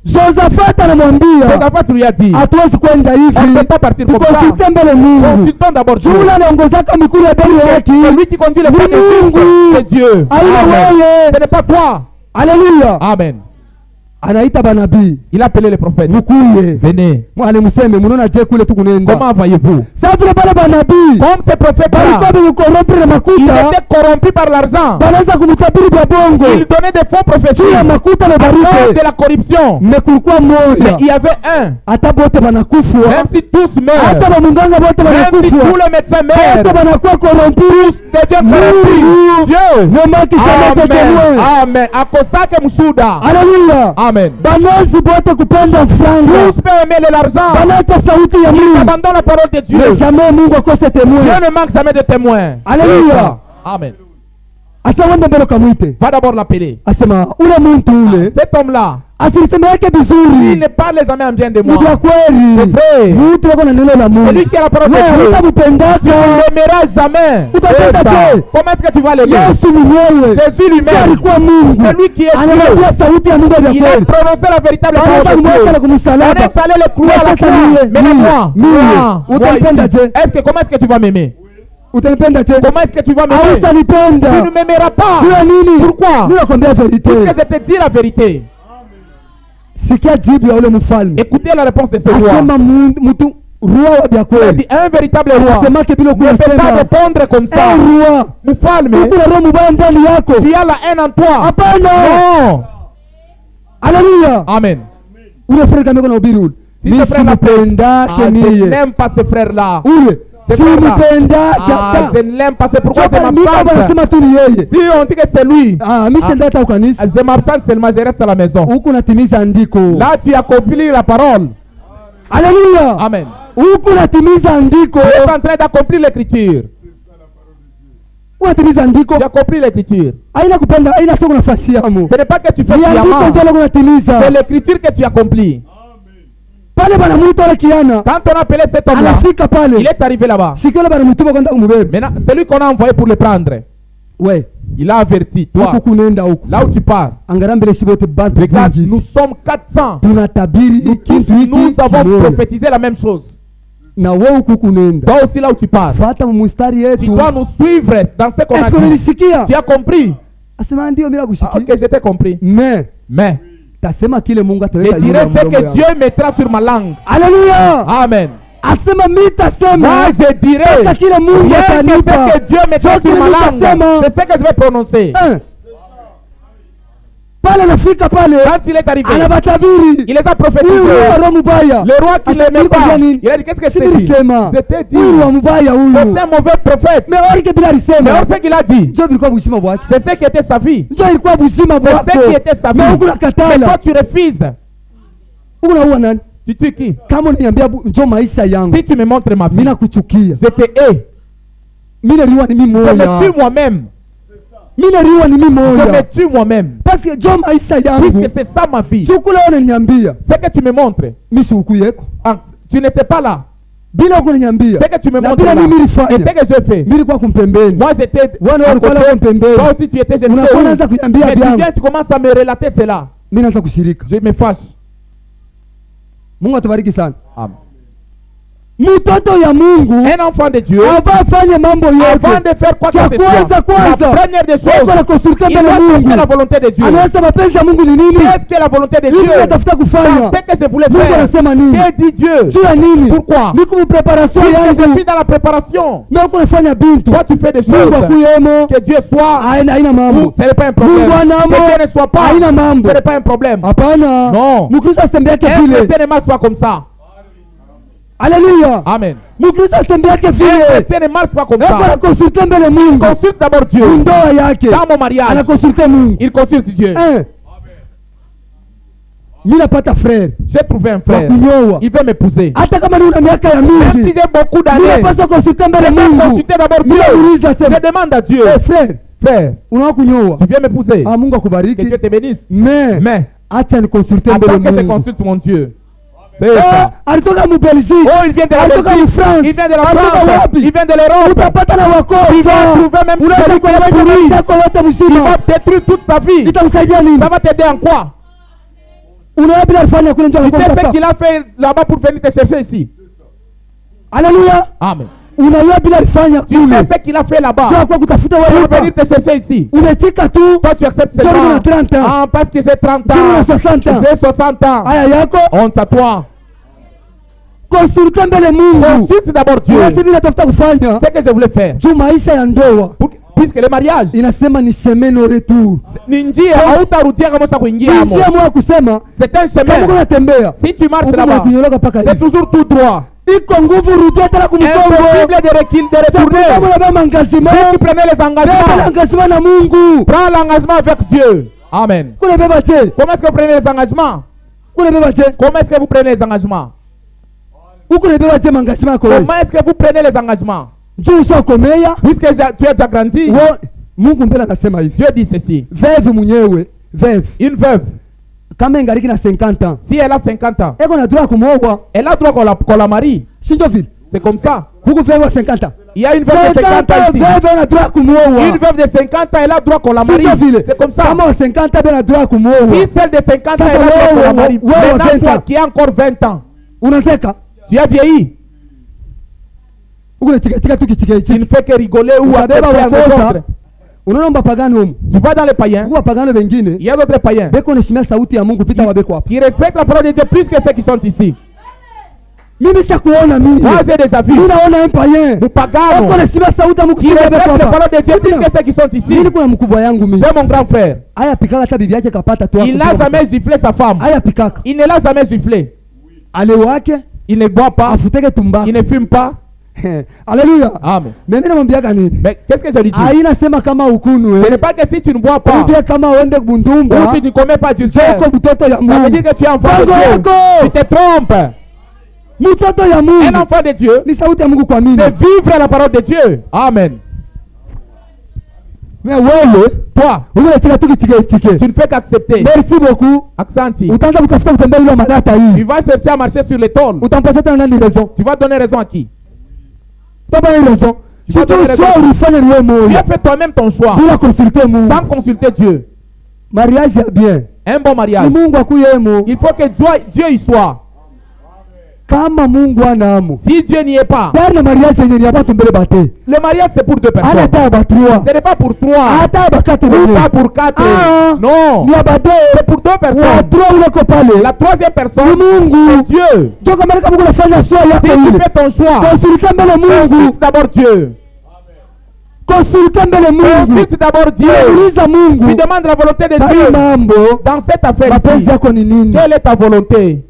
Josaphat anamwambia Josaphat lui a dit, hatuwezi kwenda on ne hivi peut pas partir comme ça. tukonsulte mbele Mungu Consultons d'abord Dieu. Jula anaongozaka mikulu ya beli yake Celui qui conduit le peuple, Mungu. c'est Dieu. Aina Amen. wewe. Ce n'est pas toi. Haleluya Amen. anaita banabii Il a appelé les prophètes. mukuye Venez. mwale museme munaona je kule tu kunaenda Comment voyez-vous? sasa vile pale banabii Comme ces prophètes-là, balikuwa bimukorompre na ils makuta étaient corrompus par l'argent. banaweza kumtabiri bya bongo Ils donnaient des faux prophéties. juu ya makuta À cause mebarike de la corruption. me kulikuwa Mais moja il y avait un. hata bote banakufwa Même si tous hata meurent, bamunganga bote même si tous banakufwa les médecins bote meurent, banakuwa korompi deviennent corrompus. Mungu Dieu. nemakishamete temwe Amen. Amen. Akosake Musuda. haleluya Amen. banazi bote kupenda mfranga Tous peuvent aimer l'argent. banaacha sauti ya Ils Mungu abandonnent la parole de Dieu. mais jamais Mungu akose temwe Dieu ne manque jamais de témoins. Alléluia. Amen. asa wende mbele kamwite Va d'abord l'appeler. asema ule muntu ule Cet homme-là, asilisema yake il vizuri ne parle jamais en bien de ni vya moi. kweli C'est vrai. mtu wako na neno la Mungu Celui qui a la parole de wewe Dieu, tu utamupendaka ne l'aimeras jamais. Utapenda C'est ça. je. Comment est-ce que tu vas l'aimer? Yesu mwenyewe Jésus ndiye lui-même, alikuwa Mungu celui qui est Dieu, anamwambia sauti ya Mungu ya il a kweli prononcé la véritable Banaenda parole de kumweka na Dieu. On kumsalaba est allé le clouer à la Sasa croix. mie, Mais mie, moi, mie, moi utampenda ici. je Est-ce que comment est-ce que tu vas m'aimer? Utanipenda je? Comment est-ce que tu vas m'aimer? Hautanipenda. Tu ne m'aimeras pas. Juu ya nini? Pourquoi? Mimi nakwambia verite. Parce que je te dis la vérité. Sikia jibu ya ule mfalme. Écoutez la réponse de ce roi. Asema mtu roi wa bya Il a kweli. dit, un véritable roi Asema ke bilo ne peut pas kusema. répondre comme ça. Roi. Mfalme, Uko na roho mbaya ndani yako. tu as la haine en toi. Hapana. Non. Haleluya. Amen. Ule frère kama kuna ubiri ule. Si Mimi ce frère simpendake je niye. n'aime pas ce frère-là. Ule. Ce frère-là. Simpendake hata. Je ne l'aime pas, c'est pourquoi je Choka mimi m'absente. wanasema tu ni yeye. Si on dit que c'est lui, Mimi senda hata ukanisa. je m'absente seulement, je reste à la maison. Huko natimiza andiko. Là, tu accomplis la parole. Haleluya. Amen. Huko natimiza andiko. Tu es en train d'accomplir l'écriture. Unatimiza andiko. Tu as compris l'écriture. Haina kupenda, haina soko nafasi yamo. Ce n'est pas que tu fais Ni andiko diamant. ndio unatimiza. C'est l'écriture que tu accomplis. Pale bana mtu ala kiana. Quand on a appelé cet homme-là, Anafika pale. il est arrivé là-bas. Shikela bana mtuma kwenda kumubeba. Maintenant, celui qu'on a envoyé pour le prendre, Ouais. il a averti, toi, Huko kunaenda huko. là où tu pars, Angara mbele shibote bantu regarde, bingi. nous sommes 400. Tunatabiri Nous kintu tous, hiki. nous avons kimoja. prophétisé la même chose. Na wewe huko kunaenda. Toi aussi, là où tu pars, Fata mustari tu yetu. dois nous suivre dans ce qu'on a Est-ce que dit. unanisikia? Tu as compris? Asema ndio mimi Ah, nakusikia. ok, je t'ai compris. Mais tasema kile Mungu Je ataweka dirai nyuma ce mdomo que yangu. Dieu mettra sur ma langue. Haleluya. Amen. Asema mimi tasema. Moi, je dirai Hata kile Mungu rien que atanipa. ce que Dieu mettra Chote sur ma nitasema. langue. C'est ce que je vais prononcer. Pale nafika pale. Quand il est arrivé, Anabatabiri. il les a prophétisés. Huyu roho mubaya. Le roi qui ne Asa, l'aimait pas, nilikuwa nini? il a dit, qu'est-ce que je t'ai dit? Sibilisema. Je t'ai dit, Huyu wa mubaya huyu. c'est un mauvais prophète. Mais orike bila Mais alisema. on sait qu'il a dit, Njoo bilikuwa busima bwake. c'est ce qui était sa vie. Njoo ilikuwa busima C'est bwako. ce qui était sa vie. Mais huku Mais nakatala. toi, tu refuses. Huku naua nani? Tu tues qui? Kama uniambia njoo maisha yangu. Si tu me montres ma vie, Mimi nakuchukia. je te hais. Mimi naliwa ni mimi Je me moja. tue moi-même. Mimi naliwa ni mimi Je me moja. tue moi-même. Parce que njoo maisha yangu. Puisque c'est ça ma vie. Chukula unaniambia. Ce que tu me montres, Mimi sikuyeko. tu n'étais pas là. Bila kuniambia. Ce que tu me Na montres bila là, mimi et nilifanya. ce que je fais. Mimi nilikuwa kumpembeni. Moi j'étais Wana à walikuwa côté. wako pembeni. Toi aussi tu étais, je Unakuwa sais où. unaanza kuniambia Mais tu vyangu. viens, tu commences à me relater cela. Mimi naanza kushirika. Je me fâche. Mungu atubariki sana. Amen. Mtoto ya Mungu Un enfant de Dieu, afanye mambo avant yote. de faire quoi que Cha ce soit, kwanza la première des Mungu choses, anakonsulta il mbele doit Mungu. faire la volonté de Dieu. Anaweza mapenzi ya Mungu ni nini? Qu'est-ce que la volonté de Dieu? Nini natafuta kufanya? C'est ce que je voulais Mungu faire. anasema nini? Que dit Dieu? Juu ya nini? Pourquoi? Niko mpreparation Puisque je yangu. suis dans la préparation. Na uko nafanya bintu. Toi tu fais des Mungu choses. akuyemo. Que Dieu soit Haina ou mambo. ce n'est pas un problème. Mungu anamo. Que Dieu ne soit pas, Haina mambo. ce n'est pas un problème. Hapana. Non. Mkristo asembeake Un vile. chrétien ne marche pas comme ça. Haleluya. Amen. Mkristo asembeake Un vile. chrétien ne marche pas comme Hapo ça. anakonsulte mbele Mungu. Consulte d'abord Dieu. Ndoa yake. Dans mon mariage, Anakonsulte Mungu. il consulte Dieu. Mimi napata frère. J'ai trouvé un frère. Wakunyoa. Il veut m'épouser. Hata kama ni una miaka ya Même si mingi. j'ai beaucoup d'années, Ninapaswa konsulte mbele je vais Mungu. consulter d'abord Dieu. Mimi nauliza Je sema. demande à Dieu, Frère, frère, unawa kunyoa. tu viens m'épouser. Ah, Mungu Que akubariki. Dieu te bénisse. Mais Mais, acha ni konsulte mbele attends que je Mungu. consulte mon Dieu. C'est ça. Alitoka mu Belgique. Oh, il vient de la Alitoka mu Belgique. France. Il vient de la Alitoka France. wapi? Il vient de l'Europe. Utapata na Il wakosa. va trouver même Unaweza celui qui est kuleta pourri. maisha yako yote Il va mzima. détruire toute ta vie. Itakusaidia nini? Ça va t'aider en quoi? Unaona bila alifanya kule ndio Tu sais alikuwa ce sasa. qu'il a fait là-bas pour venir te chercher ici? Haleluya. Amen. Unajua bila alifanya Tu sais kule. ce qu'il a fait là-bas Sio kwa kutafuta wewe pour hapa. venir te chercher ici. Unachika tu. Toi, tu acceptes Sio seulement. una 30 ans. Ah, parce que j'ai 30 Sio una ans. 60 ans. J'ai 60 ans. Haya yako Honte à toi. konsulte mbele Mungu. Consulte d'abord Dieu. Unasema mimi natafuta kufanya. C'est ce que je voulais faire. Juu maisha ya ndoa Puisque le mariage, inasema ni chemin no retour. ni njia hautarudia kama sasa kuingia Ni hapo. njia moja kusema C'est un kama uko chemin. unatembea Si tu marches uko là-bas, kunyoloka paka c'est hivi. toujours tout droit. Iko nguvu rudia tena kumkongo. Impossible de reculer, de Kama retourner. unabeba engagement, Si tu prenais les beba engagements, engagement na Mungu. prends l'engagement avec Dieu. Amen. Kuna beba je? Comment est-ce que vous prenez les engagements? Kuna beba je? Comment est-ce que vous prenez les engagements? Uko beba je engagement yako wewe? Comment est-ce que vous prenez les engagements? Juu usokomea. Puisque tu as déjà grandi, Mungu mbele anasema hivi. Dieu dit ceci. Veuve mwenyewe, veuve. Une veuve, Kama ingaliki na 50 ans. si elle a 50 ans, Eko na droit kumwoa. elle a droit qu'on la marie. Shinjo vile. C'est comme ça. Kuku veuve wa 50 ans. Il y a une veuve de 50 ans ici. Veuve na droit kumwoa. Une veuve de 50 ans, elle a droit qu'on la marie. Shinjo vile. C'est comme ça. Kama wa 50 ans bena droit kumwoa. Si celle de 50 ans, Sasa elle a droit qu'on la marie. wewe Maintenant, 20 toi ans. qui as encore 20 ans, Unazeka? tu as vieilli. Unachikichika tu kichike Tu ne hichi. fais que rigoler ou Ukabeba accepter les wakosa. autres. Unaona mapagano huko. Tu vas dans les païens. Huko wapagano Il wengine y a d'autres païens beko neshimia sauti ya Mungu pita wabeko hapa. qui respectent la parole de Dieu plus que ceux qui sont ici. Mimi sikuona mimi. Moi, j'ai déjà vu. Mimi naona un païen. Nous pagano Beko neshimia sauti ya Mungu qui pita wabeko respectent la hapa. parole de Dieu plus que ceux qui sont ici. Mimi kuna mkubwa yangu mimi. C'est mon grand frère. Aya pikaka hata bibi yake kapata tu. Il n'a jamais giflé sa femme. Aya pikaka. Il ne l'a jamais giflé. Ale wake Il ne boit pas. afuteke tumba. Il ne fume pas. Alléluia. Amen. Mimi namwambiaga nini? Mais qu'est-ce que je lui dis? Haina sema kama ukunu Ce n'est pas que si tu ne bois pas Ubia kama uende ou kubundumba. tu ne commets pas d'adultère, Joko mtoto ya ça veut Mungu. dire que tu es enfant de Bongo Dieu. yako. Tu te trompes. Mtoto ya Un Mungu. enfant de Dieu, Ni sauti ya Mungu kwa mimi. c'est vivre la parole de Dieu. Amen. Mais wewe Toi, unachika tu kichike tu chike. ne fais qu'accepter. Merci beaucoup. Accenti. Utaanza kutafuta kutembea ile malata Tu hii. vas chercher à marcher sur les tôles. Utampasa tena nani raison? Tu vas donner raison à qui? Tamba ile raison. Tu vas Sio donner raison. sio ulifanya ni wewe Tu moyo. as fait toi-même ton choix Bila consulter Mungu. sans consulter Dieu. Mariage ya bien. Un bon Ni mariage. Mungu akuyemo. Il faut que Dieu y soit. Kama Mungu anamu. Si Dieu n'y est pas, Bwana mariage yenye ni hapa mbele bate. le mariage c'est pour deux Ana personnes. ta batrua. Ce n'est pas pour trois. Hata bakate Ou wenyewe. pas pour quatre. Ah. Non. Ni abade. C'est pour deux Wa personnes. trois uleko pale. La troisième Ni personne, Mungu. c'est Dieu. Joka mara kama unafanya swala Si yako tu ile. fais ton choix, Consulter mbele Mungu. consulte d'abord Dieu. Consulter mbele Mungu. Consulte d'abord Dieu. Uliza Mungu. Tu demandes la volonté de Bali Dieu. mambo. Dans cette affaire Mapenzi ici, yako ni nini? quelle est ta volonté?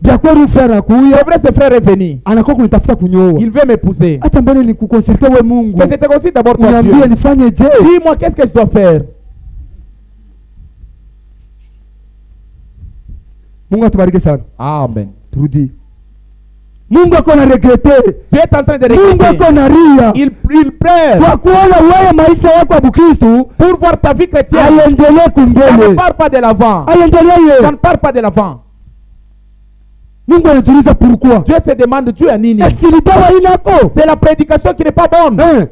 Bya kweli frère C'est anakuya. vrai, ce frère est venu. Anakuwa kunitafuta kunyoa. Il veut m'épouser. Acha mbele ni kukonsulte we Mungu. Que je te consulte d'abord toi Dieu. Uniambie nifanye je? Dis-moi qu'est-ce que je dois faire. Mungu atubariki sana. Amen. Turudi. Mungu ako na regrete. Tu es en train de Mungu regretter. ako na ria. Il pleure Kwa kuona wewe maisha yako ya Bukristo pour voir ta vie chrétienne. aiendelee Ça ne kumbele. part pas de l'avant. Ça Aiendelee. ne part pas de l'avant. Mungu anatuuliza pourquoi. Dieu se demande, Dieu est nini? Est-ce qu'il dawa inako? C'est la prédication qui n'est pas bonne. Eh.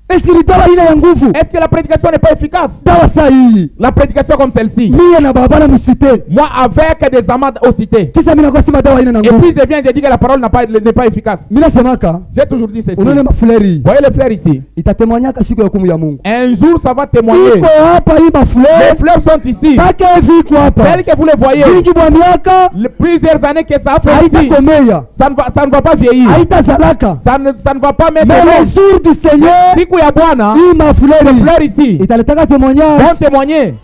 Est-ce qu'il dawa ina ya nguvu? Est-ce que la prédication n'est pas efficace? Dawa sahihi. La prédication comme celle-ci. Mie na baba na musite. Moi, avec des amants aux cités. Kisa mimi nakuwa sema dawa ina na Et nguvu. puis je viens de dire que la parole n'est pas efficace. Mimi nasemaka J'ai toujours dit ceci. unaona mafulari Voyez les fleurs ici. itatemwanyaka siku ya hukumu ya Mungu. Un jour, ça va témoigner. Iko hapa hii Les mafulari. fleurs sont ici. Kaka hivi iko hapa. Telles que vous les voyez. Vingi bwa miaka Plusieurs années que ça a fait ici. haitakomea. Ça ne va pas vieillir. Haitazalaka. Ça ne va pas mettre Mais le l'eau. jour du Seigneur, Siku ya Bwana, hii ces mafulari fleurs ici italetaka témoignage. vont témoigner.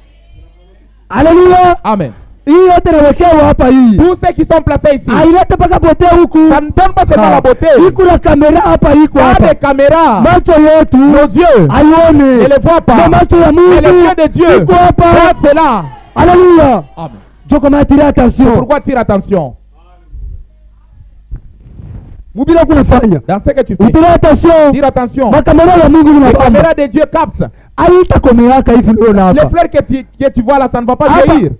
Haleluya. Amen. Hii yote nawekewa hapa hii. Tous ceux qui sont placés ici, Ailete paka bote huku. ça ne donne pas seulement la beauté. Iko na kamera hapa iko Ça a hapa. des caméras. Macho yetu Nos yeux ne aione. les voient pas. Na macho ya Mais les Mungu yeux de Dieu iko hapa. voient cela. Haleluya. Amen. Joko attirer attention. Pourquoi tire attention Mubila kunafanya. dans ce que tu fais? Utire attention. Tire attention. Makamera ya Mungu ni Les mapamba. caméras de Dieu captent. Haitakomeaka hivi leo na Les hapa. fleurs que tu vois là, ça ne va pas Hapa vieillir.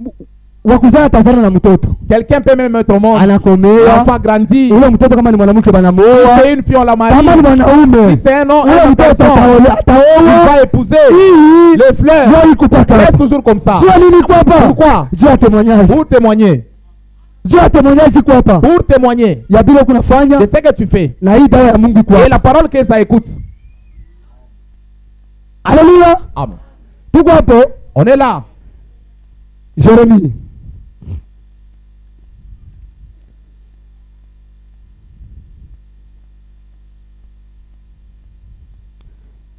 wakuzaa tazana na mtoto. Quelqu'un peut même mettre au monde. Anakomea. L'enfant grandit. Ule mtoto kama ni mwanamke Si banamuoa. c'est une fille, on la Kama ni marie. mwanaume. Si c'est un homme, Ule un mtoto garçon, il ataoa. va épouser. Hii Les fleurs ndio ikupaka. restent toujours comme ça. Jua nini kwa hapa? Pourquoi? Jua témoignage. Pour témoigner. Jua témoignage kwa hapa. Pour témoigner Ya bila kunafanya de ce que tu fais. na hii dawa ya Mungu kwa Et hapa. la parole que ça écoute. Haleluya. Amen. Tuko hapo. On est là. Jérémie.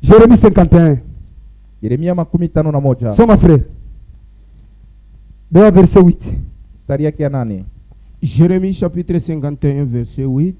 Jérémie 51. Yeremia 51. Soma frère. Beba verset 8. Mstari yake ya 8. Jérémie chapitre 51 verset 8.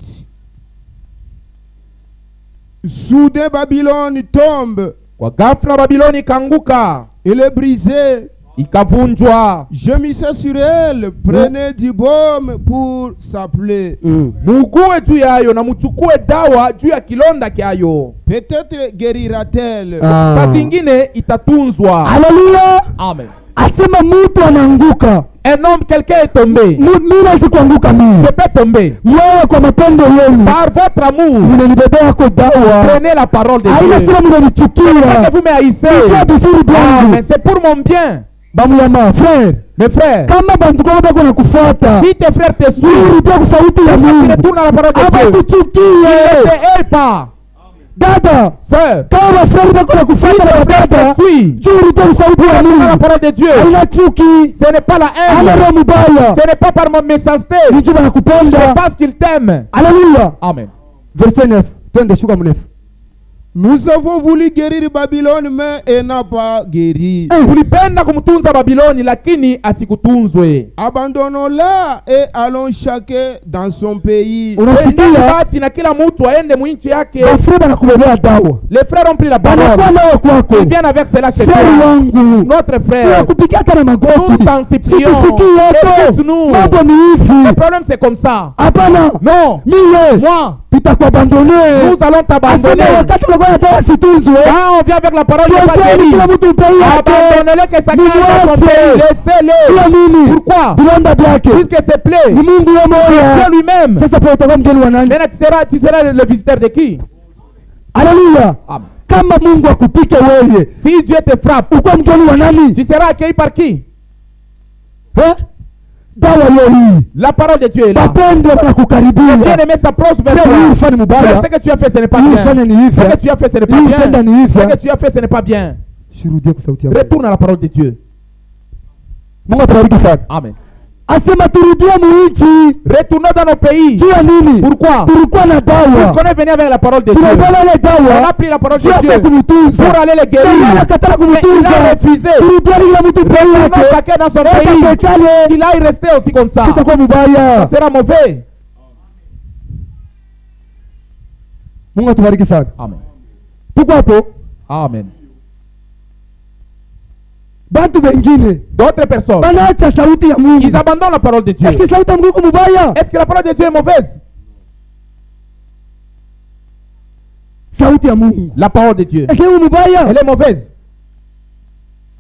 Soudain Babylone tombe, Kwa ghafla Babiloni ikaanguka, elle est brisée. ikavunjwa. Gémissez sur elle, prenez du baume pour sa plaie. Mugue juu yayo na mchukue dawa juu ya kilonda kyayo. Peut-être guérira-t-elle. Saa zingine itatunzwa. Haleluya. Amen. Asema mtu anaanguka. Un homme, quelqu'un est tombé. Mimi naweza kuanguka mimi. Je peux tomber. Mwewe kwa mapendo yenu. Par votre amour, Mnanibebea kwa dawa. prenez la parole de Haina Dieu. sema Pas mnanichukia. que vous me haïssez. Nikia vizuri Ah, bwangu. mais c'est pour mon bien. Bamuyama frère. Mes frères, kama bantu kwa bako nakufuata, si tes frères te suivent, urudia kwa sauti ya Mungu, retourne à la parole de Dieu. abakuchukie. Ne te hais pas. Dada, Sœur, kama bafrari bako nakufuata na dada, oui, urudia kwa sauti ya à la Mungu. parole de Dieu. Haina chuki, Ce n'est pas la hana haine, roho mubaya, ce n'est pas par ma méchanceté, ni juu c'est banakupenda. parce qu'il t'aime. Haleluya. Amen. Verset 9, twende shuka mrefu. Nous avons voulu guérir Babylone, mais elle n'a pas guéri. Tulipenda kumtunza Babiloni lakini asikutunzwe. Abandonnons-la et allons chacun dans son pays. Twendeni Unasikia? basi na kila mtu aende mwinchi yake. Bafrari banakubebea dawa. Les frères ont pris la Banakuwa parole. nayo kwako. Ils viennent avec cela chez Frère toi. wangu. Notre frère, Tunakupigia kana magoti. nous t'en supplions. Sikusikii yako. Écoute-nous. Mambo ni Le hivi. problème c'est comme ça. Hapana. Non, Mie. moi, Tutakuabandone. nous allons t'abandonner. Asema wakati unakuwa na dawa situnzwe. Quand on vient avec la parole, il n'est pas Tuacheni kila guéri. mtu mpei yake. Abandonnez-le que chacun dans son pays. Laissez-le. Kila nini? Pourquoi? Vilonda vyake. Puisque c'est plaît. Ni Mungu yeye Dieu moja. lui-même. Sasa pia utakuwa mgeni wa nani? Maintenant, tu seras le visiteur de qui? Haleluya. Amen. Kama Mungu akupike wewe, Si Dieu te frappe, uko mgeni wa nani? tu seras accueilli par qui? Dawa leo hii. La parole de Dieu est là. Wapendwa wanakukaribia. Bien-aimé s'approche vers Frère, hii toi. ufanye Frère, mubaya. ce que tu as fait, ce n'est pas Hii bien. ufanye ni Ce hivyo. que tu as fait, ce n'est pas Hii bien. utenda ni Ce que hivyo. tu as fait, ce n'est pas bien. Shirudie kwa sauti ya Mungu. Retourne à la parole de Dieu. Mungu atabariki sana. Amen. Asema turudie muichi. Retournons dans nos pays. Juu ya nini? Pourquoi? Tulikuwa na dawa. Puisqu'on est venu avec la parole de Dieu. Tunabeba ile On dawa. a pris la parole de Juu ya Dieu kumtunza. pour aller les Yeye guérir. akataka Mais il kumtunza. a refusé. Turudie kila mtu pei Retournons yake. chacun dans son Hata pays. kekale. Qu'il aille rester aussi comme ça. Sitakuwa mubaya. Ça sera mauvais. Mungu atubariki sana. Amen. Tuko hapo. Amen. Bantu wengine D'autres personnes, banaacha sauti ya Mungu. ils abandonnent la parole de Dieu. Eske sauti ya Mungu iko mubaya? Est-ce que la parole de Dieu est mauvaise? Sauti ya Mungu. La parole de Dieu, Eske iko mubaya? elle est mauvaise.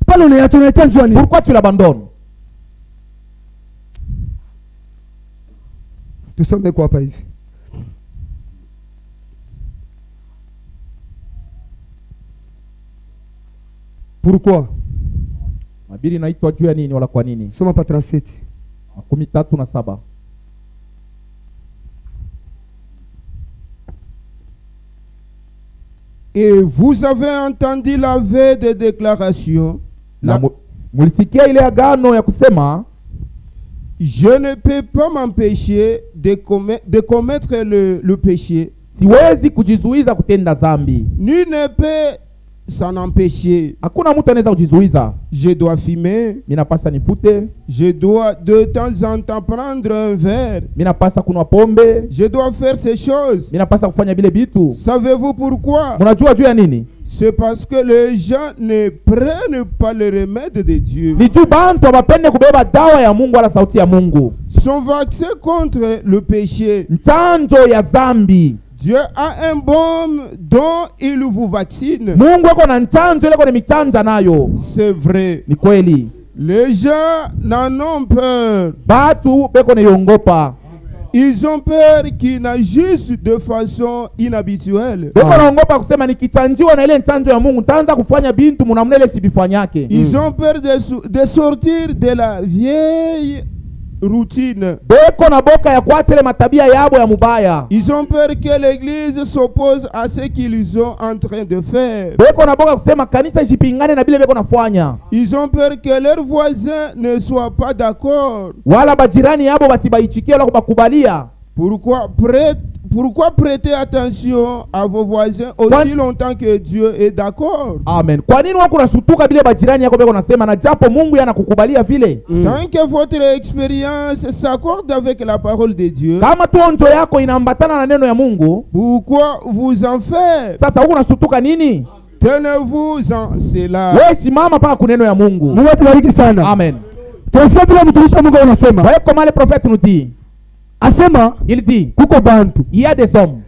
Pale unaacha unaacha njua nini? Pourquoi tu l'abandonnes? Tusome kwa hapa hivi. Pourquoi? Mabiri inaitwa juu ya nini wala kwa nini? Soma pa 37. 17. Et vous avez entendu la veille des déclarations. Na mulisikia ile agano ya kusema Je ne peux pas m'empêcher de commettre le péché. siwezi kujizuiza kutenda dhambi. Nul ne peut s'en empêcher. Hakuna mtu anaweza kujizuiza. Je dois fumer. Mimi napasa nifute, Je dois de temps en temps prendre un verre. mimi napasa kunywa pombe, Je dois faire ces choses. mimi napasa kufanya vile vitu. Savez-vous pourquoi? Mnajua juu ya nini? C'est parce que les gens ne prennent pas le remède de Dieu. Ni juu bantu abapende kubeba dawa ya Mungu wala sauti ya Mungu. Sont vaccinés contre le péché. Mchanjo ya dhambi. Dieu a un baume dont il vous vaccine. Mungu ako na mchanjo ile kwenye michanja nayo. C'est vrai. Ni kweli. Les gens n'en ont peur. Batu beko neongopa. Ils ont peur qu'ils n'agissent de façon inhabituelle. Beko naongopa kusema nikichanjiwa na ile mchanjo ya Mungu nitaanza kufanya bintu munamna ile sibifanyake. Ils ont peur de sortir de la vieille routine. Beko na boka ya kuacha ile matabia yabo ya mubaya. Ils ont peur que l'église s'oppose à ce qu'ils sont en train de faire. Beko na boka kusema kanisa jipingane na bile beko nafanya. Ils ont peur que leurs voisins ne soient pas d'accord. Wala bajirani yabo basibaichikie wala kubakubalia. Pourquoi prêter attention à vos voisins aussi longtemps que Dieu est d'accord? Amen. Kwa nini wako nashutuka bile bajirani yako beko nasema na japo Mungu yanakukubalia vile? Tant que votre expérience s'accorde avec la parole de Dieu, Kama tu onjo yako inaambatana na neno ya Mungu, pourquoi vous en faire? sasa huko nashutuka nini? Tenez-vous en cela. Wewe simama paka kuneno ya Mungu. Mungu atubariki sana. Amen. Tunasikia vile mtumishi wa Mungu anasema. Voyez comment le prophète nous dit. Asema Il dit, kuko bantu. il y a des hommes.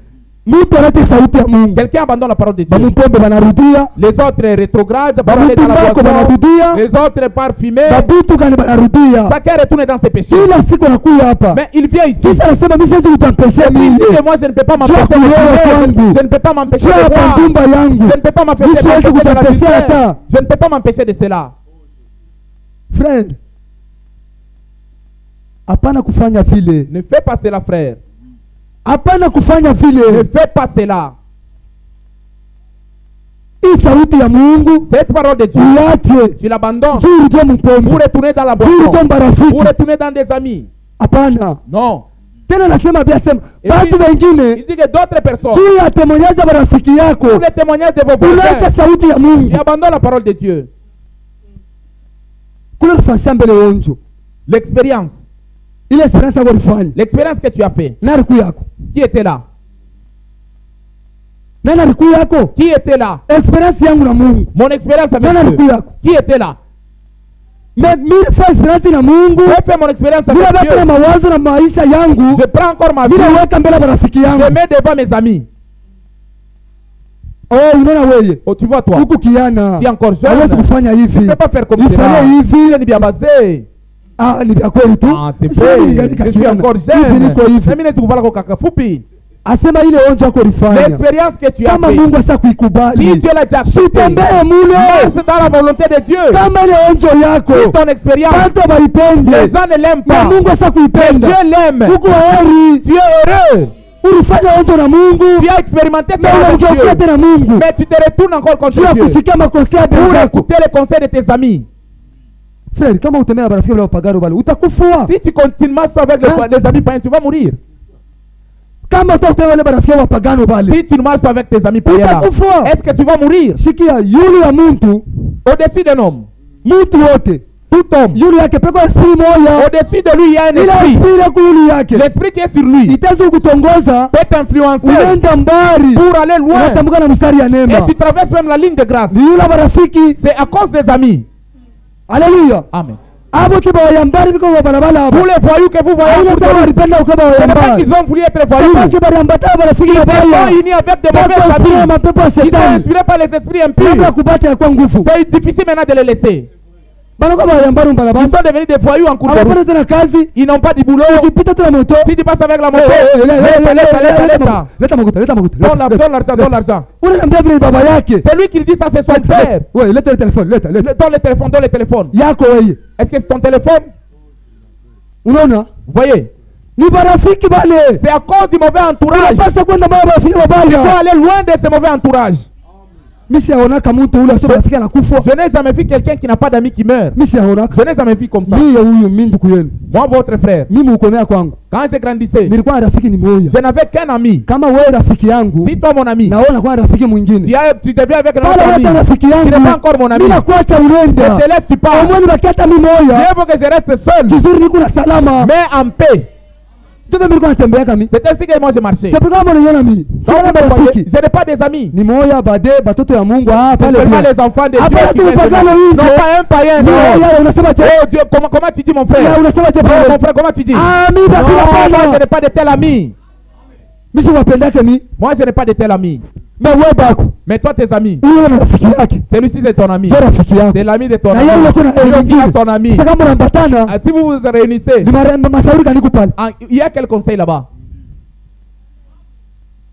Mtu anache sauti ya Mungu. Quelqu'un abandonne la parole de Dieu. Bamumpombe banarudia. Les autres rétrogradent pour aller dans la Bamutumbako boisson. banarudia. Les autres parfumés. Babutu kani banarudia. Chacun retourne dans ses péchés. Kila siku anakuja hapa. Mais il vient ici. Kisa anasema mimi siwezi kutampesha Il dit mimi. que moi je ne peux pas m'empêcher de Jua kulewa fumer. kwangu. Je ne peux pas m'empêcher Jua de boire. pandumba yangu. Je ne peux pas m'empêcher Siwezi de la kutampesha misère. hata. Je ne peux pas m'empêcher de cela. Frère, Hapana kufanya vile. Ne fais pas cela, frère. Hapana kufanya Ne vile. fais pas cela. Hii sauti ya Mungu Cette parole de Dieu, uache. tu l'abandonnes Juu ndio pour mpombe. retourner dans la Juu ndio boisson, marafiki. pour retourner dans des amis. Hapana. Non. Tena nasema bia sema Et watu puis, il wengine dit que d'autres personnes, juu ya temonyaji ya marafiki yako pour les témoignages de vos unaacha voisins, sauti ya tu Mungu. abandonnes la parole de Dieu. Kule kufanyia mbele onjo. L'expérience, Ile experience yako ulifanya. l'expérience que tu as fait. Na riku yako. Qui était là? Nani riku yako? Qui était là? Experience yangu na Mungu. Mon expérience avec Nani riku Dieu. yako? Qui était là? Mais mimi fa experience na Mungu. J'ai fait mon expérience Mimi avec baki na Dieu. mawazo na maisha yangu. Je prends encore ma vie. Mimi weka mbele marafiki Je yangu. mets devant mes amis. Oh, unaona wewe. Oh, tu vois toi. Huku kiana. Tu es encore jeune. Hawezi kufanya Tu hivi. ne peux pas faire comme Ifanye ça. hivi. Ni bien basé. Ah, ni vya kweli tu. Ah, c'est Sasa vrai. nilingalika Je suis kiana. encore Hivi jeune. niko hivi. Mimi naweza kuvala kwa kaka fupi. Asema ile onjo yako ulifanya. L'expérience que tu as Kama fait. Mungu asa Si kuikubali. Dieu l'a déjà accepté, Sitembee mule. marche dans la volonté de Dieu. Kama ile onjo yako. Si ton expérience, Watu waipende. les gens ne l'aiment Na pas. Mungu asa Mais kuipenda. Dieu l'aime. Uko heri. Tu es heureux. Ulifanya onjo na Mungu. Tu as expérimenté Na ça avec unamgeukia Dieu. tena Mungu. Mais tu te retournes encore contre Juu ya Dieu kusikia makosea ya pour benzako. écouter les conseils de tes amis. Frère, kama utembea na marafiki wale wapagano wale, utakufua. Si tu continues marches pas avec Hein? les amis païens, tu vas mourir. Kama utakutana wale marafiki wapagano wale, Si tu ne marches pas avec tes amis païens, là, utakufa. est-ce que tu vas mourir? Shikia yulu ya muntu, Au-dessus d'un homme, muntu wote. tout homme, Yulu yake peko esprit moya. au-dessus de lui, il y a un Ile esprit. esprit yako yulu yake. L'esprit qui est sur lui Itazo kutongoza, peut t'influencer unaenda mbali. pour aller loin. Unatambuka na mstari ya Et neema. tu traverses même la ligne de grâce. Ni yule marafiki. C'est à cause des amis. Haleluya. Amen. Abo kiba wayambari biko wabalabala abo. Pour les voyous que vous voyez, Haina pour sawa ce walipenda ukaba n'est pas wayambari. qu'ils ont voulu être Parce voyous. que bari ambata marafiki Ils wabaya. sont unis avec des Bako mauvais esprit ya amis. mapepo ya Ils sont shetani. inspirés par les esprits Kabla impurs. kubata ya kwa nguvu. C'est difficile maintenant de les laisser. Bana kwa wayambari Ils mbalabala. sont devenus des voyous en cours de Hawapata route. tena kazi. Ils n'ont pas de boulot. Ukipita tu na moto. Si tu passes avec la moto, Leta makuta. donne l'argent, donne l'argent. Unaniambia vile baba yake. C'est lui qui le dit, ça c'est son père. Wewe leta le telefone, leta. Donne le téléphone, donne le téléphone. Yako wewe. Est-ce que c'est ton téléphone? Unaona? Vous voyez, Ni marafiki bale. c'est à cause du mauvais entourage. Unapaswa kwenda mbele marafiki Il faut wabaya. aller loin de ce mauvais entourage. Mimi siaonaka mtu ule sio marafiki anakufa. Je n'ai jamais vu quelqu'un qui n'a pas d'amis qui meurt. Mimi siaonaka. Je n'ai jamais vu comme ça. Mimi huyu mimi ndugu yenu. Moi, votre frère, Mimi ukomea kwangu. quand je grandissais, Nilikuwa na rafiki ni moja. je n'avais qu'un ami. Kama wewe rafiki yangu, Si toi, mon ami, naona kwa rafiki mwingine. tu te viens avec un Pale autre ami, wewe rafiki tu yangu. n'es pas encore mon ami. Mimi nakuacha Je uende. te laisse, tu pars. Omwani bakata mimi moja. Il faut que je reste seul, Kizuri niko na salama. mais en paix. Tuve nilikuwa natembea kama. C'est ainsi que moi je marchais. C'est pourquoi mbona niona mimi? Donc, Sina vous voyez, marafiki. je n'ai pas des amis. Ni moya bade batoto ya Mungu C'est pale. seulement bien. les enfants de Dieu Hapana qui tu viennent de mpagano moi. hivi. Non, pas un païen, Ni non. moya unasema je? Oh Dieu, comment tu dis mon Ya frère? unasema je Oh mon pale? frère, comment tu dis? Ah mimi Non, basi moi je hapana. n'ai pas de tel ami. Mimi siwapendake mimi. Moi je n'ai pas de tel ami. Na wewe bako. Mais toi tes amis, Huyo na rafiki yake. celui-ci c'est ton ami. Je rafiki yako. C'est l'ami de ton Na ami. yeye unakuwa na Lui aussi wengine. a son ami. Sasa kama unambatana, Ah, si vous vous réunissez, ni mashauri gani kupale? il y a quel conseil là-bas?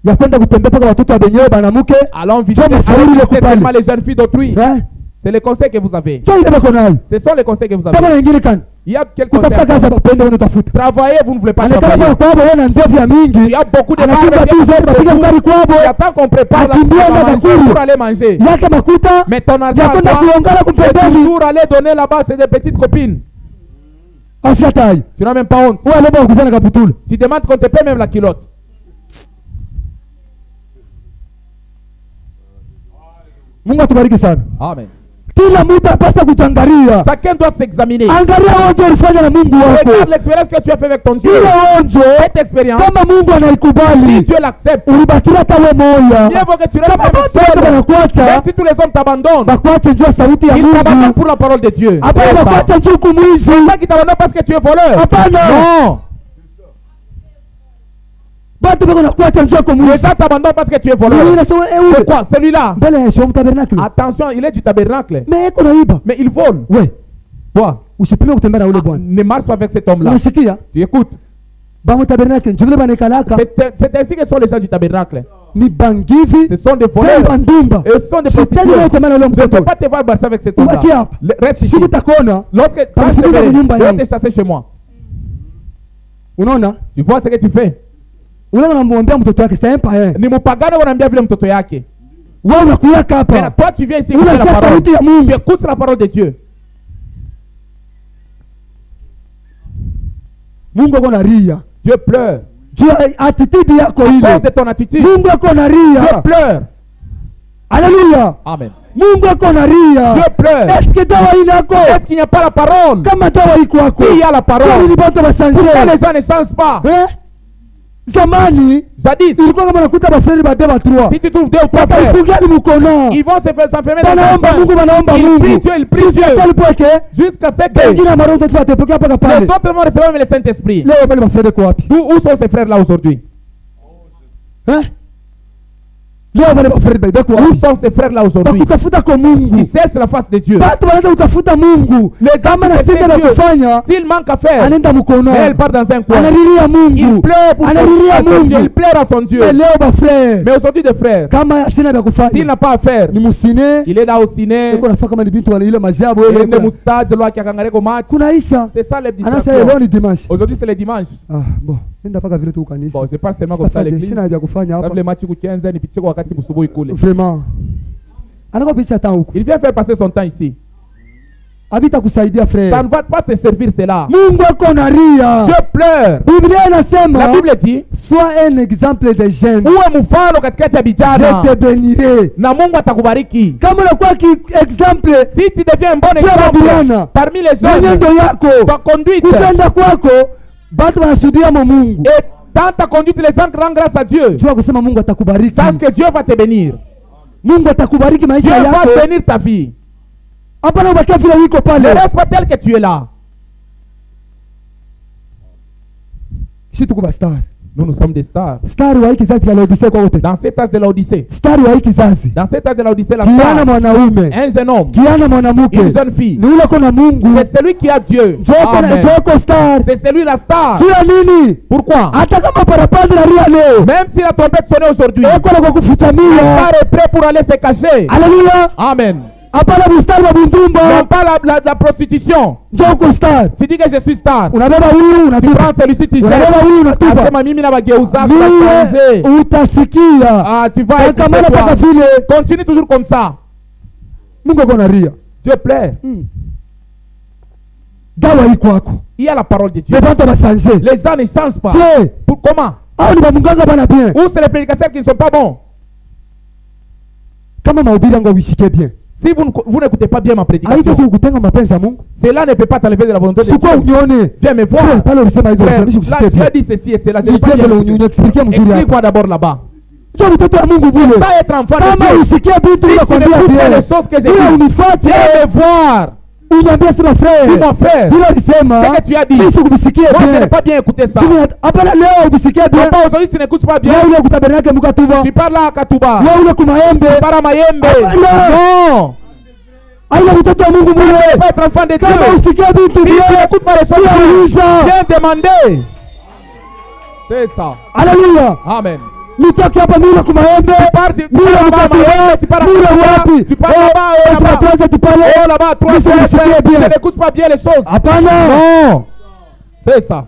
Ya kwenda kutembea paka watoto wa benyewe banamuke. Allons visiter Toi, mashauri ile kupale. seulement les jeunes filles d'autrui. Eh? C'est les conseils que vous avez. Toi ile bako nayo. Ce sont les conseils que vous Paka avez. na wengine kan. Il y a quel Kutafuta conseil? kazi bapende wewe utafuta. Travailler, vous ne voulez pas Anekana travailler. kwa kwabo wewe na ndevu ya Il mingi. y a beaucoup de Anachimba femmes tu zote bapiga mkari kwabo. Il y a tant qu'on prépare la Akimbia na manger bakuru. pour aller manger. Yake makuta. Mais ton argent Ya à kwenda toi, kuongana c'est kumpembeni. toujours aller donner là-bas, c'est des petites copines. Asiatai. Tu n'as même pas honte. Wewe leo ukuzana kaputula. Tu demandes qu'on te paie même la culotte. Mungu atubariki sana. Amen. Kila mtu apasa kujangalia. Chacun doit s'examiner. Angalia onjo ulifanya na Mungu Regarde wako. l'expérience que tu as fait avec ton Dieu. Ile onjo Cette expérience, kama Mungu si anaikubali, Dieu l'accepte, ulibakilia tawe moya. il faut que tu restes Kama même watu wote seul. Même wanakuacha, si tous les hommes t'abandonnent, bakuache njua sauti ya ils t'abandonnent Mungu. pour la parole de Dieu. Hapana C'est ça. bakuache njua kumwizi. Pas qu'ils t'abandonnent parce que tu es voleur. Hapana. Non. Batu bako nakuacha njua Les kumwizi. gens t'abandonnent parce que tu es Wewe voleur. unasema C'est ewe. quoi? Celui-là. Mbele ya Yesu mtabernakulo. Attention, il est du tabernacle. Mais eko naiba. Mais il vole. We, Toi, usipime kutembea na ule bwana. ne marche pas avec cet homme-là. Unasikia? Tu écoutes. Ba mtabernakulo njoo vile banakalaka. C'est ainsi que sont les gens du tabernacle. Ni bangivi. Ce sont des Tena voleurs. bandumba. Et ce sont des Sitaki wewe prostituées. kutembea na ule Je ne peux mtoto. pas te voir marcher avec cet homme-là. Ubaki hapa. Reste ici. Siku takona. Lorsque Kama quand je siku za te verrai, kunyumba je vais yangu. te chasser chez moi. Unaona? Tu vois ce que tu fais? Ule unamwambia mtoto wake c'est un païen. Ni mpagani unaambia vile mtoto yake. Wewe unakuya Mais hapa. toi tu viens ici écouter la Unasikia parole. sauti ya Mungu. Tu écoutes la parole de Dieu. Mungu ako na ria. Dieu pleure. Dieu attitude yako À cause ile. de ton attitude. Mungu ako na Dieu ria. pleure. Haleluya. Amen. Mungu ako na ria. Dieu pleure. Est-ce que dawa inako? Est-ce qu'il n'y a pas la parole? Kama dawa iko hapo. S'il y a la Kwa parole, nini watu pourquoi wasanje? les gens ne changent pas? Zamani Jadis, ilikuwa kama nakuta bafreri bade ba 3. si tu trouves 2 ou 3 frères, Bakaifungia mkono. ils vont s'enfermer dans Banaomba un Mungu, coin. banaomba Ils prient Mungu. Dieu, ils prient Sisi Dieu. tel point que Jusqu'à ce que wengine mara wote tutapokea mpaka les pale. autres vont recevoir le Saint-Esprit. Leo bali bafreri kwa wapi? Où sont ces frères-là aujourd'hui? Leo bali bafreri bade kwa Où wapi? sont ces frères-là aujourd'hui? Bakutafuta kwa Qui Mungu. cherchent la face de Dieu. Batu wanaanza kutafuta Mungu. Kama na simba na kufanya, S'il manque à faire, anaenda mkono. elle part dans un coin. Analilia Il Mungu. pleure pour Analilia son Dieu. Mungu. Il pleure à son Dieu. Mais leo bafreri Mais aujourd'hui, des frères, kama sina vya s'il kufanya n'a pas à faire, ni musine il est là au ciné, iko nafaa kama ni bintu wale ile majabu il est wewe au stade, là qui a gagné au match. kunaisha C'est ça les anasa leo distractions. ni dimanche. Aujourd'hui, c'est le dimanche. Ah, bon nenda paka vile tu kanisa. Bon, je parle seulement comme ça à l'église. Sina vya kufanya Comme hapa. les matchs week-ends, ni piché kwa wakati msubuhi kule. Vraiment. Anako picha hata huko. Il vient faire passer son temps ici. Habita kusaidia Ça frère. ne va pas te servir cela. Mungu ako na ria. Dieu pleure. Biblia La inasema Bible dit, sois un exemple de jeune. uwe mfano katikati ya Je vijana te bénirai. na Mungu atakubariki. Kama unakuwa exemple Si tu deviens un bon Dieu exemple Bwana. parmi les mwenendo jeunes, yako ta conduite kutenda kwako batu wanashuhudia mo Mungu. et dans ta conduite, les gens rendent grâce à Dieu. Jua kusema Mungu atakubariki. Sache que Dieu va te bénir. Mungu atakubariki Dieu maisha va yako. bénir ta vie. Hapana ubakia vile wiko Ne pale. reste pas tel que tu es là. Shi tuko ba star. Nous sommes des stars. Star wa hii kizazi cha Laodicea kwa wote. Dans cet âge de l'Odyssée, Star wa hii kizazi. dans cet âge de l'Odyssée, la Kiana star, mwanaume. un jeune homme, Kiana mwanamke. une jeune fille, Ni ule kona Mungu. c'est celui qui a Dieu. Joko na Amen. joko star. C'est celui la star. Jua nini? Pourquoi? Hata kama parapanda na ria leo. Même si la trompette sonnait aujourd'hui, Eko na la kukufutamia. star est prêt pour aller se cacher. Haleluya. Amen. Hapana bustari wa Non bundumba. pas la prostitution. Joko star. Tu dis que je suis star. Unabeba huyu Tu unatupa. prends celui-ci, tu Unabeba jettes. huyu unatupa. Asema mimi na bageuza Mie kuwachanger. utasikia. Ah, tu vas Kamana écouter paka toi. vile. Continue toujours comme ça. Mungu ako na ria. Dieu plaît. Dawa iko kwako. Il y a la parole de Dieu. Mais batu basanje. Les gens ne changent pas. Je, Comment? hao ni bamunganga bana bien. Ou c'est les prédicateurs qui ne sont pas bons. Kama mahubiri yangu uishike bien. Si vous n'écoutez pas bien ma Haitaweza prédication, kukutenga mapenzi ya Mungu. cela ne peut pas t'enlever de la volonté de Sikuwa Dieu. unione. Viens me voir. Frère, pale ulisema hivyo, Frère, usababishe là kusikia tu as bien. dit ceci et cela. Je n'ai pas Nitie bien vile écouté. uniexpliquer mzuri hapa. Explique-moi d'abord là-bas. Njoo mtoto wa Mungu vile. Ça être enfant de Kama Dieu. usikie Si vitu tu nakwambia n'écoutes pas bien. les choses que j'ai Bila dit, unifuate. viens me voir. Uniambie sema frère. Dis mon frère. Bila ulisema. Ce que tu as dit. Mimi sikubisikia Moi, je n'ai bien. pas bien écouté ça. Hapana leo ubisikia bien. Papa, aujourd'hui, tu n'écoutes pas bien. Leo ule kutabernake mukatuba. Tu parles là à Katuba. Leo ule kumaembe. Tu parles à Mayembe. Non. Aina mtoto wa Mungu Tu ne vile. peux pas être enfant de Kama Dieu. usikia vitu Si tu bien. n'écoutes pas les choses, Uliza. viens demander. C'est ça. Haleluya. Amen. Nitoke hapa mimi kumaembe. Tu pars Mimi là-bas à Mayembe, tu pars à mimi Katuba. wapi? Tu pars là-bas, oh, Sasa là-bas. tuanze tupale. Oh là-bas, toi, Mimi sikubisikia bien. tu n'écoutes pas bien les choses. Hapana. Non. C'est ça.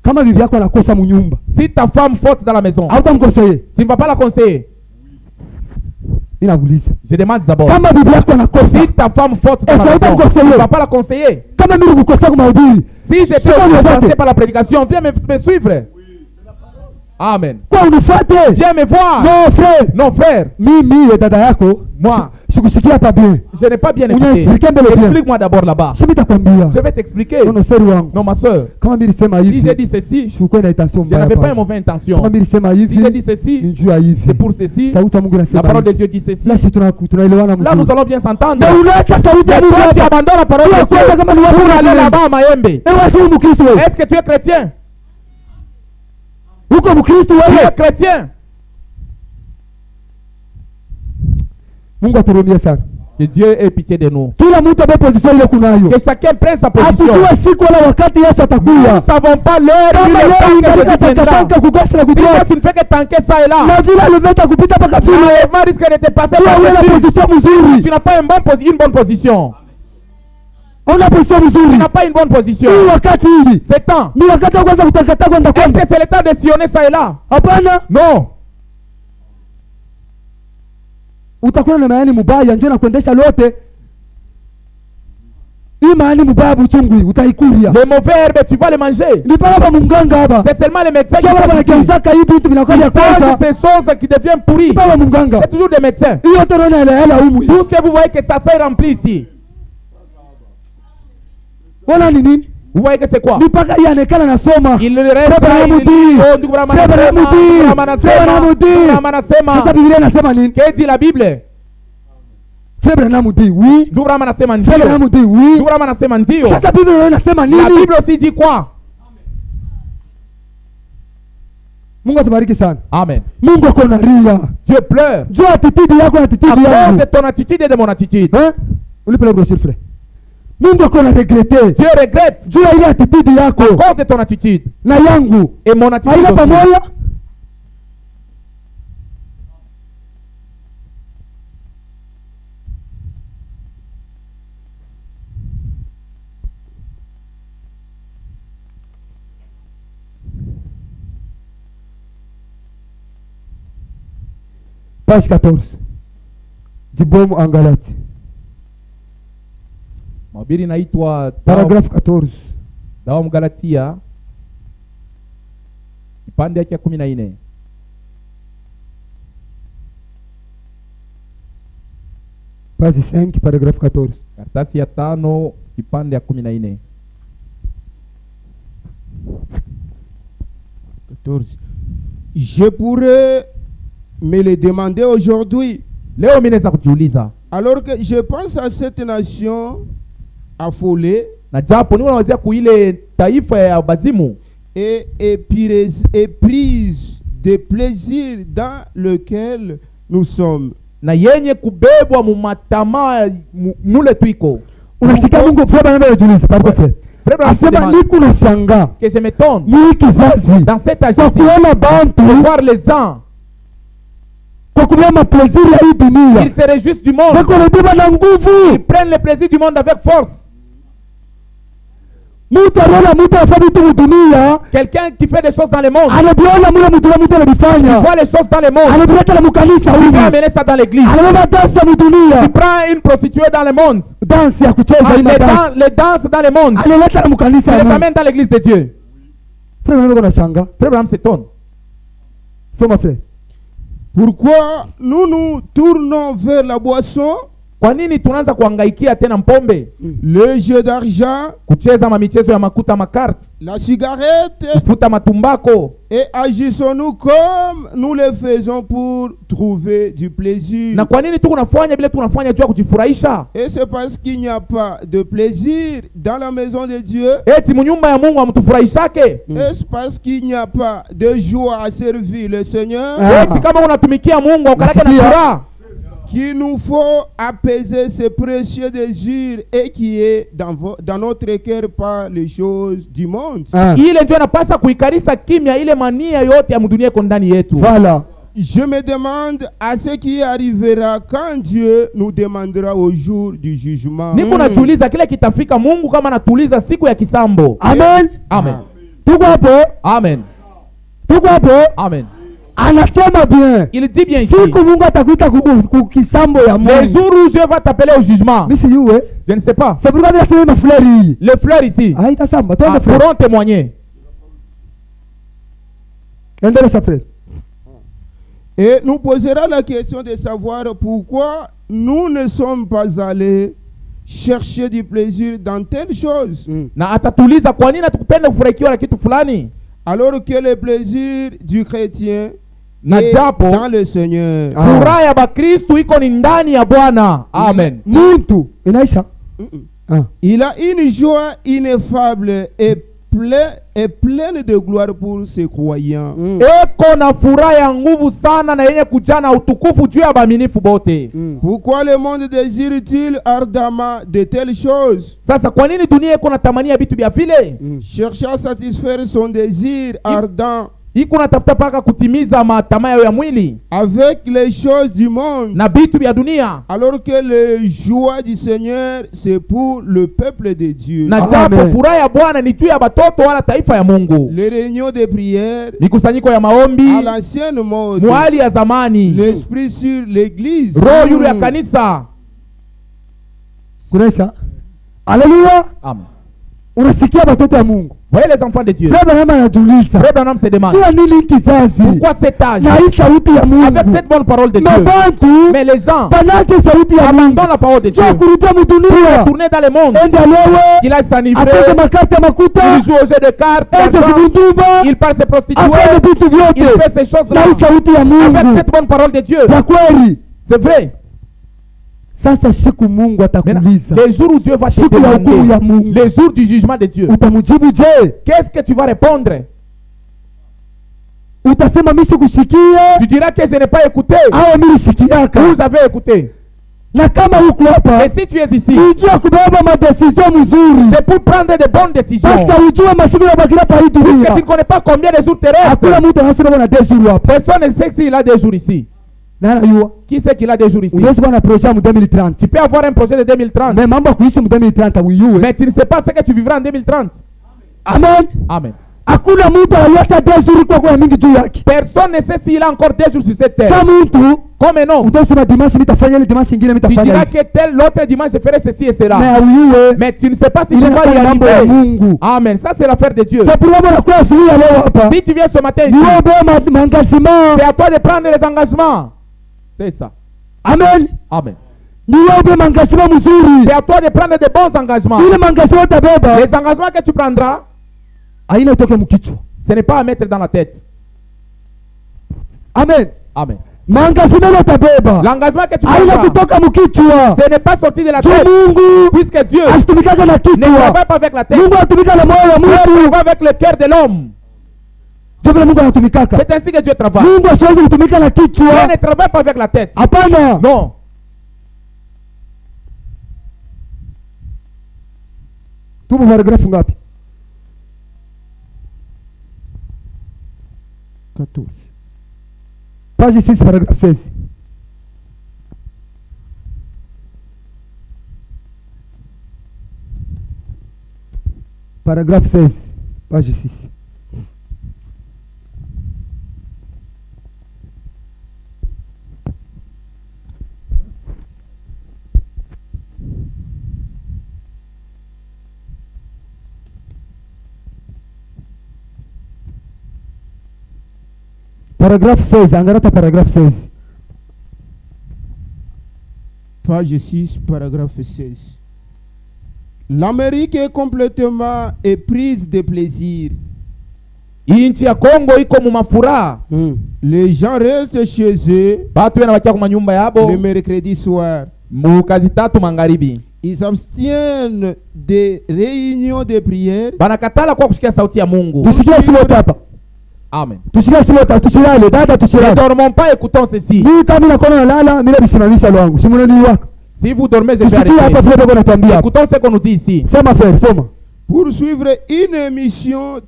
Kama bibi yako anakosa munyumba, Si ta femme faute dans la maison, hautamkoseye. tu ne vas pas la conseiller. Ninakuuliza. Je demande d'abord. Kama bibi yako anakosa, Si ta femme faute dans Est-ce la que tu maison, vas conseiller? tu ne vas pas la conseiller. kama mimi nikukosea kwa mahubiri, Si je C'est quoi le te fait? passer par la prédication, viens me suivre. Amen. kwa unifuate. Viens me voir. No frère, Non, frère. mimi dada yako, Moi, sikusikia hapa bien. je n'ai pas bien écouté. Uniexpliquer mbele bien. Explique-moi d'abord là-bas. Shimi takwambia. Je vais t'expliquer. Nono seri wangu. Non, ma soeur. Kama mimi nilisema Si hivi, j'ai dit ceci, sikuwa na intention je mbaya. n'avais pas une hapa. mauvaise intention. Kama mimi nilisema Si j'ai hivi, dit ceci, nijua hivi. c'est pour ceci. Sauti ya Mungu La inasema parole de hivi. Dieu dit ceci. Là si tunaelewana Là, nous mzuri. allons bien s'entendre. Na unaacha sauti ya Mais Mungu toi, tu hapa. abandonnes la parole de Kwa Dieu kama ni wapi pour aller unaenda? là-bas à Mayembe. Ewe si Mkristo wewe. Est-ce que tu es chrétien? Uko Mkristo Tu wewe? es chrétien. Mungu aturumie sana. Que Dieu ait pitié de nous. Kila mtu abe position ile kunayo. Que chacun prenne sa position. Hatujua siku wala wakati Yesu Nous atakuja. ne savons pas l'heure ni Kama le leo temps que ingalika Jésus viendra. tanka kugosa na Si toi, kujua. tu ne fais que tanker ça et là, Na vile alimeta kupita mpaka vile. l'enlèvement risque de te passer Wewe par wewe dessus. position Tu mzuri. n'as pas une bonne position. Ona position Tu mzuri. n'as pas une bonne position. Hii wakati hivi. C'est temps. Ni wakati wa kwanza kutakata kwenda Est-ce kwenda. que c'est le temps de sillonner ça et là? Hapana. Non. Utakuwa na maani mubaya njoo na kuendesha lote. Hii maani mubaya buchungu utaikulia. Les mauvais herbes, tu vas les manger. Ni pala pa munganga hapa. C'est seulement les médecins qui Sasa font bana ici. kiusaka hivi vitu vinakuwa vya Ils changent kwanza. ces choses qui deviennent pourries. Pala munganga. C'est toujours des médecins. Hiyo yote unaona ile hela humu. Tout ce que vous voyez que ça s'est rempli ici. Wala ni nini? Vous voyez que c'est quoi? Ni paka yaonekana nasoma. Il reste Sasa là, il Ramudi. dit, oh, ndugu Brahma Sasa anasema, Ramudi. ndugu Brahma Sasa anasema, Ramudi. ndugu Brahma anasema. Sasa Biblia inasema nini? Que dit la Bible? Frère Namudi, oui. Ndugu Brahma anasema Frère ndio. Namudi, oui. Ndugu Brahma anasema ndio. Sasa Biblia inasema La nini? Bible aussi dit quoi? Mungu atubariki sana. Amen. Mungu ako na ria. Dieu pleure. Jua attitude yako na À attitude cause yangu. de ton attitude et de mon attitude. Hein? Ulipe la brochure frère. Mungu ako na regrete. Dieu regrette Jua ile attitude à yako cause de ton attitude na yangu. et mon attitude Haina aussi. pamoja? Page 14. Jibomu Angalati. Mahubiri inaitwa Paragraph 14. Dawa Mgalatia kipande yake ya 14. Page 5, paragraph 14. Karatasi ya 5 kipande ya 14. 14. Je pourrais me le demander aujourd'hui, Leo mimi naweza kujiuliza, alors que je pense à cette nation affolée na japo ni unawazia kuile taifa ya bazimu et éprise de plaisir dans lequel nous sommes. na yenye kubebwa mumatamaa mule twiko. Unasikia Mungu frère bana anajiuliza pardon frère. Frère, Asema niko na shanga. que je m'étonne Ni kizazi. dans cet âge Kwa kuona bantu, voir les gens, kwa kuona maplaisir ya hii dunia. ils se réjouissent du monde, Wako nabeba na nguvu. ils prennent le plaisir du monde avec force. Mtu anaona mtu afanya vitu mu dunia, Quelqu'un qui fait des choses dans le monde, anabiona mule mtu na mtu il anabifanya. voit les choses dans le monde, Anabileta na mukanisa il hivi. va amener ça dans l'église. Anabeba dansa mu Il dunia. prend une prostituée dans le monde, Dansi ya kucheza hii dansi. les danses dans le monde, Analeta na il mukanisa. les Mungu. amène dans l'église de Dieu. Frère bana niko na shanga. Frère Branham s'étonne. Soma frère. Pourquoi nous nous tournons vers la boisson, Kwa nini tunaanza kuhangaikia tena mpombe, le jeu d'argent, kucheza mamichezo ya makuta makarte, la cigarette, kufuta matumbako, et agissons-nous comme nous le faisons pour trouver du plaisir? na kwa nini tu kunafanya vile tunafanya juu ya kujifurahisha? Et c'est parce qu'il n'y a pas de plaisir dans la maison de Dieu. Eti munyumba ya Mungu amtufurahishake? Est-ce parce qu'il n'y a pas de joie à servir le Seigneur Eti kama unatumikia Mungu ukalake na Nasikia. furaha? qu'il nous faut apaiser ces précieux désirs et qui est dans notre cœur par les choses du monde? Ah. Ile ndio inapasa kuikarisa kimya ile mania yote ya mdunia iko ndani yetu. Voilà. Je me demande à ce qui arrivera quand Dieu nous demandera au jour du jugement. Niko najiuliza kile kitafika Mungu kama natuliza siku ya kisambo. Amen. Amen. Tuko hapo. Amen. Tuko hapo. Amen. Anasema bien. Il dit bien ici, Siku Mungu atakuita kisambo ya le Mungu. jour où Dieu va t'appeler au jugement, Mimi sijui. je ne sais pas. C'est pourquoi bien sema mafulari hii. Les fleurs ici Haitasamba. Twende frère. pourront témoigner. Endelea frère. Et nous posera la question de savoir pourquoi nous ne sommes pas allés chercher du plaisir dans telle chose, Na atatuliza kwa nini hatukupenda kufurahikiwa na kitu fulani, alors que le plaisir du chrétien na est japo dans le Seigneur. Ah. furaha ya Bakristu iko ni ndani ya Bwana. Amen. Muntu inaisha. Ah. Il a une joie ineffable et pleine de gloire pour ses croyants. Eko na furaha ya nguvu sana na yenye kujana utukufu juu ya baaminifu bote. Pourquoi le monde désire-t-il ardemment de telles choses? Sasa kwa nini dunia iko na tamania vitu vya vile? Chercher à satisfaire son désir ardent iko natafuta paka kutimiza matamaa yao ya mwili avec les choses du monde, na vitu vya dunia, alors que les joies du Seigneur c'est pour le peuple de Dieu. na japo furaha ya Bwana ni juu ya batoto wala taifa ya Mungu. Les réunions de prière Mikusanyiko ya maombi à l'ancienne mode, mwali ya zamani, l'esprit sur l'église, roho yule ya kanisa. Kunesha. Haleluya. Amen. Unasikia batoto ya Mungu. Voyez les enfants de Dieu. Frère Branham anajiuliza. Frère Branham se demande Kwa nini kizazi? pourquoi cet âge, Na hii sauti ya Mungu. avec cette bonne parole de Dieu, Mabantu. mais les gens Banache sauti ya Mungu. abandonnent la parole de Dieu, Kwa kurudia mdunia. tourner dans le monde, Enda lewe. qu'il aille s'enivrer, Atende makati ya makuta. il joue au jeu de cartes, Ende d'argent, kudumba. il part se prostituer, Afanye vitu il vyote. fait ces choses-là Na hii sauti ya avec Mungu. cette bonne parole de Dieu. Ya kweli. C'est vrai. Sasa siku Mungu atakuuliza. Les jours où Dieu va te Siku ya hukumu ya demander, Mungu. les jours du jugement de Dieu, Utamujibu je? qu'est-ce que tu vas répondre? Utasema mimi sikusikia Tu diras que je n'ai pas écouté. au mimi sikiaka. Vous avez écouté. Na kama huko hapa, Et si tu es ici, ujue kubeba madecision mzuri. c'est pour prendre de bonnes décisions. Parce que ujue masiku ya bakira pa hii Puisque tu dunia. ne connais pas combien de jours Hakuna terrestres. mtu anasema bwana desuru hapa. Personne ne sait s'il a des jours ici. Na anajua. Qui sait qu'il a des jours ici? Unaweza kuwa na projet mu 2030. Tu peux avoir un projet de 2030, Mais mambo ya kuishi mu 2030 uyue. mais tu ne sais pas ce que tu vivras en 2030. Amen. Amen. Hakuna mtu aliyesa desuru kwa mingi juu yake. Personne ne sait s'il a encore des jours sur cette terre. Sa mtu Comme non. utasema dimanche mitafanya ile dimanche nyingine Tu mitafanya. diras que tel l'autre dimanche je ferai ceci et cela. Mais uyue. Mais tu ne sais pas si tu Ile vas y ni mambo ya arriver. Mungu. Amen. Ça c'est l'affaire de Dieu. C'est pour moi kwa asubuhi ya leo hapa. Si tu viens ce matin ici, Niwe bema mangazima. c'est à toi de prendre les engagements. C'est ça. Amen. Amen. Niwe bema mangazima mzuri. C'est à toi de prendre de bons engagements. Ile mangazima utabeba. Les engagements que tu prendras, Haina itoke mkichwa. ce n'est pas à mettre dans la tête. Amen. Amen. Mangazima utabeba. L'engagement que tu Haina prendras, kutoka mkichwa. ce n'est pas sorti de la Tu tête. Mungu Puisque Dieu asitumikake na ne kichwa. travaille pas avec la tête. Mungu atumika na moyo wa Dieu mtu. travaille avec le cœur de l'homme. Ndio vile Mungu anatumikaka. C'est ainsi que Dieu travaille. Mungu asiwezi kutumika na Dieu kichwa. ne travaille pas avec la tête. Hapana. Non. Tupo paragrafu ngapi? 14. Page 6 paragrafu 16. Paragrafu 16. Page 6. Paragraphe 16, angarata paragraphe 16. Page 6, paragraphe 16. L'Amérique est complètement éprise de plaisir. Inchi ya Kongo iko mu mafuraha. Les gens restent chez eux Batu wanabakia kwa nyumba yabo le mercredi soir. mu kazi tatu magharibi. Ils s'abstiennent des réunions de prière. Banakatala kwa kushikia sauti ya Mungu. Tusikie siwote hapa. Amen. Tusikie siwote, tusilale, dada Ne tusilale. dormons pas, écoutons ceci. Mimi kama nakona nalala, mimi bisimamisha lwangu. Si mnani wako. Si vous dormez, je vais Tusikie hapa arrêter. vile bako natuambia hapa. Écoutons ce qu'on nous dit ici. Sema frère, soma. Pour suivre une émission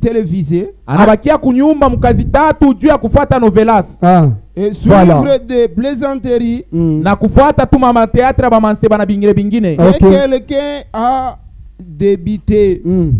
télévisée Anabakia kunyumba mkazi tatu juu ya kufuata novelas Ah. et suivre Voilà. des plaisanteries na kufuata tu mama teatre bamanse bana bingine bingine. Ok. que quelqu'un a débité. Mm.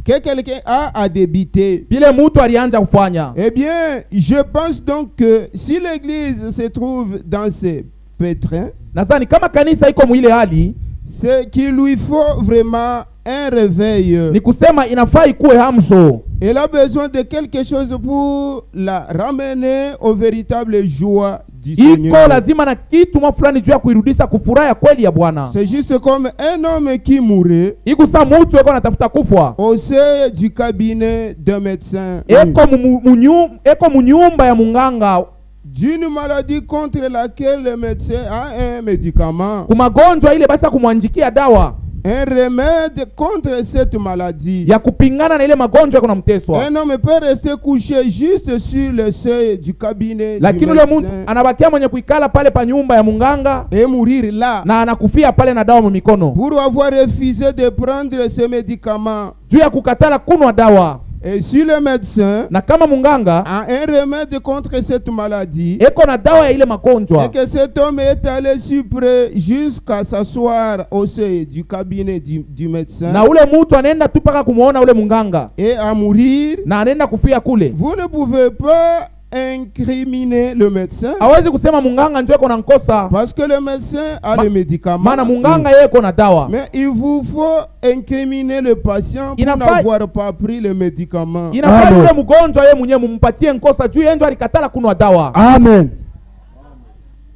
Que quelqu'un a à débiter. Bile mutu alianja kufanya. Eh bien, je pense donc que si l'église se trouve dans ce pétrin, Nadhani kama kanisa iko mwile hali, c'est qu'il lui faut vraiment un réveil. ni kusema inafaa ikuwe hamsho. Elle a besoin de quelque chose pour la ramener au véritable joie du Iko Seigneur. lazima na kitu fulani juu ya kuirudisha kufuraha ya kweli ya Bwana. C'est juste comme un homme qui mourait Iko sa mutu eko anatafuta kufwa. au sein du cabinet d'un médecin Eko munyumba ya munganga d'une maladie contre laquelle le médecin a un médicament, kumagonjwa ile basi kumwanjikia dawa un remède contre cette maladie. ya kupingana na ile magonjwa kuna mteswa. Un homme peut rester couché juste sur le seuil du cabinet du Lakini ule mtu médecin anabakia mwenye kuikala pale pa nyumba ya munganga et mourir là na anakufia pale na dawa mumikono pour avoir refusé de prendre ce médicament. juu ya kukatala kunwa dawa. Et si le médecin Na kama munganga a un remède contre cette maladie, eko na dawa ya ile magonjwa, et que cet homme est allé si près jusqu'à s'asseoir au seuil du cabinet du médecin na ule mutu anaenda tu paka kumuona ule munganga et à mourir, na anaenda kufia kule, vous ne pouvez pas incriminer le médecin hawezi kusema munganga ndio eko na nkosa, parce que le médecin a le médicament. maana munganga yeye eko na dawa. Mais il vous faut incriminer le patient pour n'avoir pas pris le médicament. Inafaa yule mgonjwa yeye mwenyewe mumpatie nkosa juu yeye ndio alikatala kunwa dawa. Amen.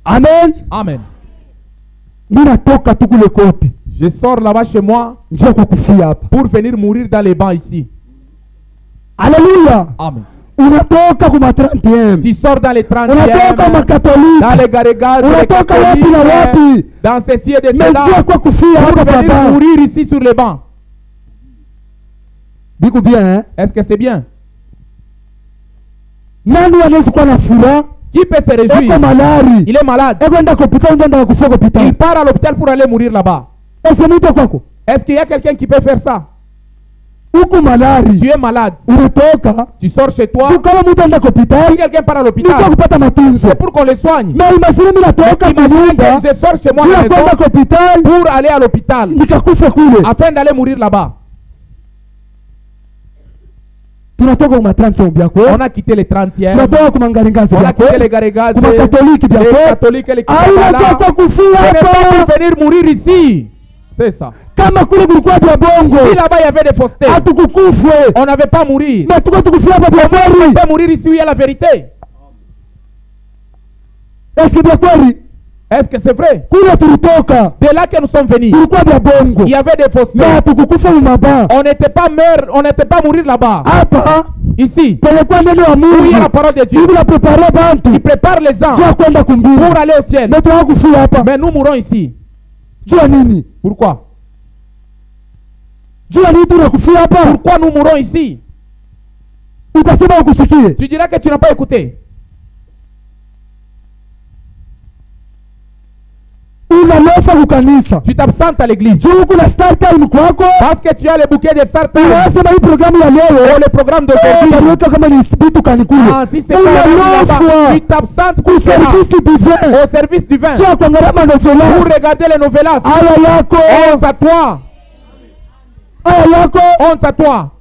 Amen. Amen. Mina toka tu kule kote. Je sors là-bas chez moi Njoo kukufia hapa. pour venir mourir dans les bancs ici. Alléluia. Amen. Unatoka kuma 30e. Tu sors dans les 30e, Unatoka kuma katoliki. dans les garegas, les Unatoka wapi na wapi? dans ceci et de Mais cela, njoo kwa kufia pour hapa venir papa. mourir ici sur les bancs. Biko bien hein? Est-ce que c'est bien? Nani anaweza kuwa na furaha? Qui peut se réjouir? Eko malari. Il est malade. Eko enda hospitali, enda kufa hospitali. Il part à l'hôpital pour aller mourir là-bas. Est-ce mtu kwako? Est-ce qu'il y a quelqu'un qui peut faire ça? Uko malari. Tu es malade. Unatoka. Tu sors chez toi. Tu kama mtu enda hospitali. Si quelqu'un part à Ndio l'hôpital, kupata matunzo. c'est pour qu'on le soigne. Mais imagine mimi natoka kwa nyumba. Je sors chez moi à la Ndio kwenda maison hospitali. pour aller à l'hôpital Nikakufa kule. afin d'aller mourir là-bas. Tunatoka kuma 30 byako. On a quitté les 30e. Tunatoka kuma ngaringazi On a byako. quitté les garegas, Kuma katoliki les byako. catholiques et les Aina là. kwa kufia Ce n'est pas hapa. pour venir mourir ici. C'est ça. Kama kule kulikuwa bya bongo. Si là-bas il y avait des faussetés, Atukukufwe. on n'avait pas mourir. Mais tuko tukufia hapa bya On kweli. peut mourir ici où il y a la vérité. Est-ce bya kweli? Est-ce que c'est vrai? Kule tulitoka. De là que nous sommes venus, Kulikuwa bya bongo. il y avait des faussetés. Mais atukukufa mumaba. On n'était pas mort, on n'était pas mourir là-bas. Hapa Ici, kwenye kwa neno wa où il y a la Mungu. parole de Dieu, Mungu prepare bantu. qui prépare les gens Jua kwenda kumbili. pour aller au ciel. Mais tunakufia hapa. Mais nous mourons ici. Jua nini? Pourquoi? Jua nini tunakufia hapa? Pourquoi nous mourons ici? Utasema ukusikie. Tu diras que tu n'as pas écouté. Unalofa kukanisa. Tu t'absentes à l'église Juu kuna start time kwako. parce que tu as le bouquet de start-up. Unasema hii programu ya leo. Oh, le programme d'aujourd'hui. Unaweka kama ni bitu kanikule. Ah, si c'est pas là-bas, Unalofwa tu t'absentes pour ku cela, service divin. au service divin, Jua kuangalia pour manovelas. regarder les novelas. Aya yako. Honte à toi, Aya yako. honte à toi.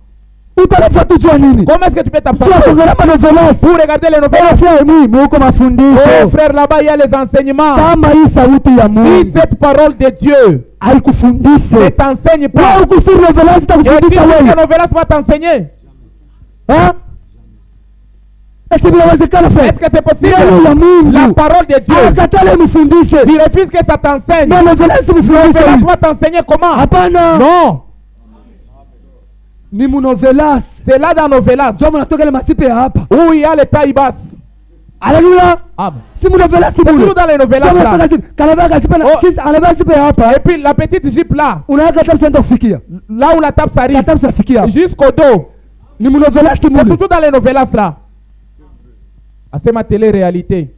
Utalofa tu jua nini? Comment est-ce que tu peux Jua t'absenter kuangalia manovelas. pour regarder les novelas? Unafia mimi muko Oh mafundisho. frère, là-bas il y a les enseignements. Kama hii sauti ya Si Mungu cette parole de Dieu ne haikufundishe. t'enseigne pas, Wewe ukusiri novelas et tu itakufundisha dis que wewe. novelas va t'enseigner. Ah? Est-ce inawezekana frère? Est-ce que c'est possible? Neno la Mungu. La parole de Dieu. Akatale mfundishe. Tu refuses que ça t'enseigne. Na novelas mfundishe. Novelas va t'enseigner comment? Hapana. Non, Ni munovelas. c'est là dans novelas Ndio mnatoka ile masipe hapa. où il y a les tailles basses. Haleluya. Amen. Si munovelas si C'est bure. toujours dans les novelas là. Kanavaa kasipa na Oh. kisa anavaa sipe hapa. Et puis la petite jupe là, Unaweka tabu senda kufikia. là où la tape s'arrive, Tabu safikia. jusqu'au dos. Ni munovelas si C'est bure. toujours dans les novelas là. Ah, c'est ma télé-réalité.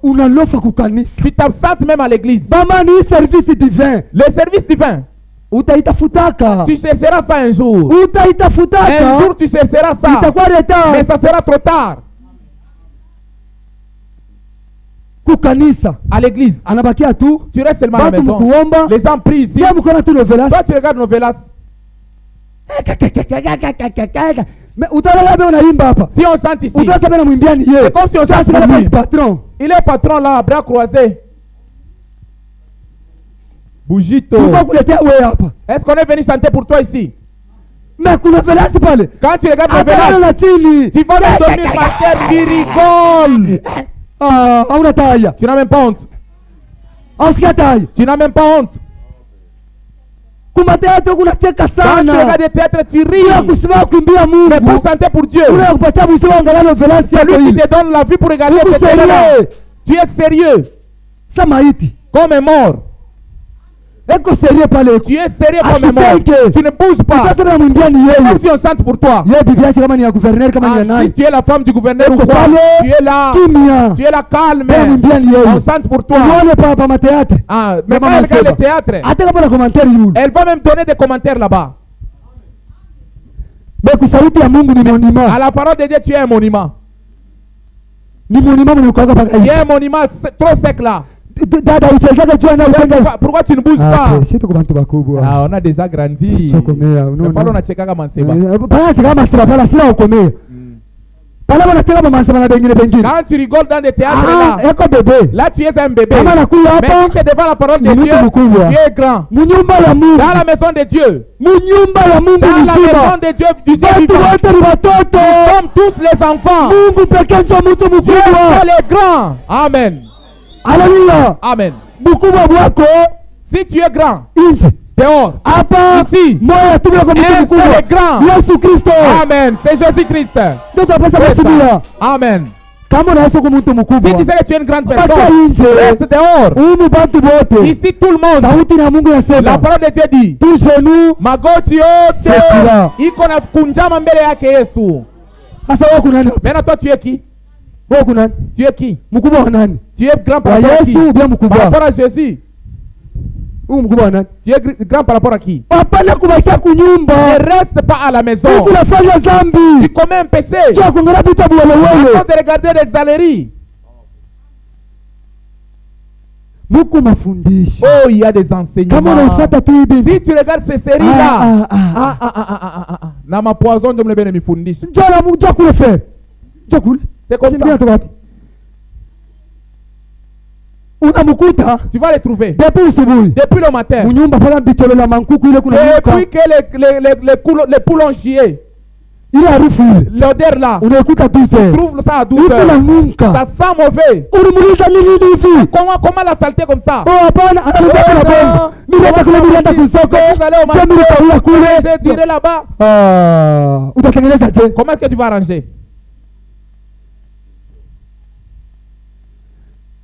Unalofa kukanisa. Tu t'absentes même à l'église. Bama ni service divin. Le service divin, Utaitafutaka. tu chercheras ça un jour. Un Utaitafutaka. jour tu chercheras ça. Itakuwa retard. Mais ça sera trop tard. Kukanisa. À l'église, Anabakia tu. tu restes seulement à la Batu maison. mkuomba. Les gens prient ici. Ndio mkona tu novelas. Toi, tu regardes novelas. Mais utalala bwana unaimba hapa. Si on chante ici, Utasa bwana mwimbia ni yeye. c'est comme si on chante Sasa pour kama lui. patron. Il est patron là, bras croisés. Bougito. Pourquoi kuletea wewe hapa? Est-ce qu'on est venu chanter pour toi ici? Mais kuna velas pale. Quand tu regardes Atalala novelas, na chini. tu vas me dormir par terre, tu rigoles. Ah, hauna taya. Tu n'as même pas honte. Asikia taya. Tu n'as même pas honte. Kumatea tu kunacheka Quand tu sana. regardes des théâtres, tu Bila ris. kusimama kuimbia Mais Mungu. pour chanter pour Dieu, Una kupatia msema angalia novelas c'est yako lui qui ile. te donne la vie pour regarder Uko cette télé-là. sérieux. Tu es sérieux, Sa maiti. comme un mort. Eko sérieux pale. Tu es sérieux comme un mort. Asipeke. Tu ne bouges pas. Sasa bwana mwimbia ni C'est yeye. comme si on chante pour toi. Yeye bibi yake kama ni ya gouverneur kama ni ya Ah, si nani. tu es la femme du gouverneur ou Uko quoi, pale. tu es là. Kimya. Tu es là calme. Bwana mwimbia ni On yeye. chante pour toi. Unaone pa mateatre. Ah, mais Kama quand elle regarde anasema. le théâtre, Hata kama na commentaire yule. elle va même donner des commentaires là-bas. Beku sauti ya Mungu ni À monument. la parole de Dieu, tu es un monument. Ni monument mwenye kuwaka paka Il y hivi. a un monument trop sec là. Dada uchezaga tu na ukenda. Pourquoi tu ne bouges pas? Sisi tuko bantu bakubwa. Ah, on a déjà grandi. Chokomea, Mais pas on a checké kama seba. Pala chika masira pala sina ukomea. Pala bana chika mama sema na bengine bengine. Quand tu rigoles dans des théâtres là, eko bebe. là tu es un bébé. Kama nakuya Mais hapa. si c'est devant la parole de Ni Dieu, mtu mkubwa. tu es grand. Munyumba ya Mungu. Dans la maison de Dieu, Munyumba ya Mungu dans la mzima. maison de Dieu, du Dieu Watu vivant, wote ni watoto. nous sommes tous les enfants. Mungu pekee ndio mtu Dieu mkubwa. est le grand. Amen. Haleluya. Amen. Mkubwa wako Si tu es grand, nje. dehors. Hapa Ici. moyo tu kwa mtu Un mkubwa. seul est grand. Yesu Kristo. Amen. C'est Jésus-Christ. Ndio tunapaswa C'est kusikia. ça. Amen. Kama unaweza kuwa mtu Si mkubwa. tu sais que tu es une grande Baka personne, nje. reste dehors. Umu bantu bote. Ici, tout le monde. Sauti ya Mungu La inasema. parole de Dieu dit, Tous genoux. magoti yote Sesila. iko na kunjama mbele yake Yesu. Sasa wewe kuna nani? Maintenant toi tu es qui? Wewe kuna nani? Tu es qui? Mkubwa wa nani? Tu es grand par Wa rapport à qui? Yesu bien Par mkubwa. rapport à Jésus. Huyu mkubwa wa nani? Tu es grand par rapport à qui? Hapana kubakia Ne kunyumba. reste pas à la maison. Huku unafanya Tu dhambi. commets un péché. Sio kuangalia vitu À buwelewele. cause de regarder des aleries. Muko mafundisho. Oh, il y a des Kama enseignements. unafuata tu hivi. Si tu regardes ces séries-là, Ah. na mapoison ndio mlebene mifundisho. Njoo na Mungu, njoo kule frère. Njoo kule. C'est comme Sindia ça. toka wapi? Unamkuta Tu vas les trouver. depuis usubuhi. Depuis le matin. Munyumba pala bicholo la mankuku ile kuna Depuis nuka. que les poules ont chié, Ile harufu ile. l'odeur là, Unaikuta 12 tu trouves ça à 12 Iko na heures. nuka. Ça sent mauvais. Ulimuliza nini hivi? Comment la saleté comme ça? Oh hapana, analeta kuna bomba. Mimi naenda kule, mimi naenda kusoko. Je mimi nitaua Je kule. dirai là-bas. Utatengeneza je? Comment est-ce que tu vas arranger?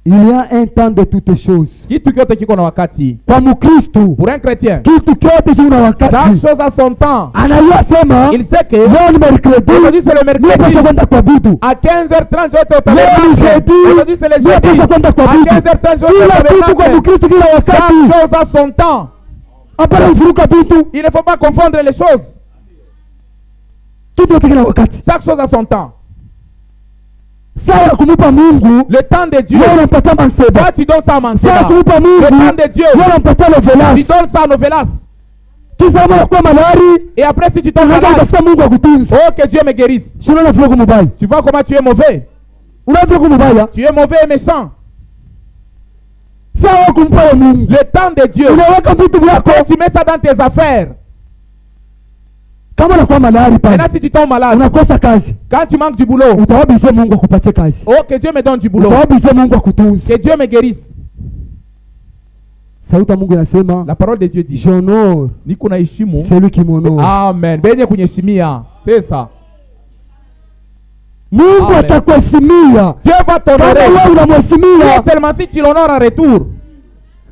Il y a un temps de toutes choses. Kitu kyote kiko na wakati. Kwa Mkristo, Pour un chrétien, kitu kyote kina chaque wakati. chose a son temps. Anajua sema Il sait que leo ni mercredi. aujourd'hui c'est le Mimi mercredi. napaswa kwenda kuabudu. À 15h30, je vais te Leo ni tabernacle. jeudi. Aujourd'hui c'est le Mimi napaswa jeudi. kwenda À kuabudu. 15h30, je vais Kila te kitu kwa tabernacle. Mkristo kila Chaque wakati. chose a son temps. Hapana mfuruka vitu. Il ne faut pas confondre les choses. Kitu yote kila wakati. Chaque chose a son temps. Saa ya kumupa Mungu, Le temps de Dieu, wewe unampatia manseba. toi tu donnes ça à Saa ya Manseba. kumupa Le Mungu, temps de Dieu, wewe unampatia tu Lovelas. donnes ça à Novelas. Kisa kama unakuwa malari, Et après si tu tombes unaweza malade, kutafuta Mungu akutunze. oh que Dieu me guérisse. Sio unaona vile kumubaya. Tu vois comment tu es mauvais. Unaona kumubaya. Tu es mauvais et méchant. Saa ya kumpa wewe Mungu. Le temps de Dieu, Unaweka vitu vyako. tu mets ça dans tes affaires. Kama unakuwa malari Maintenant pale, si tu tombes malade, unakosa kazi, quand tu manques du boulot, utawabize Mungu akupatie kazi. oh que Dieu me donne du boulot. Utawabize Mungu akutunze. Que Dieu me guérisse. Sauti ya Mungu inasema, La parole de Dieu dit, j'honore niko na heshimu. celui qui m'honore. Amen. Benye kunyeshimia. C'est ça. Mungu Amen. atakuheshimia Dieu va kama t'honorer. wewe unamheshimia. Seulement si tu l'honores en retour,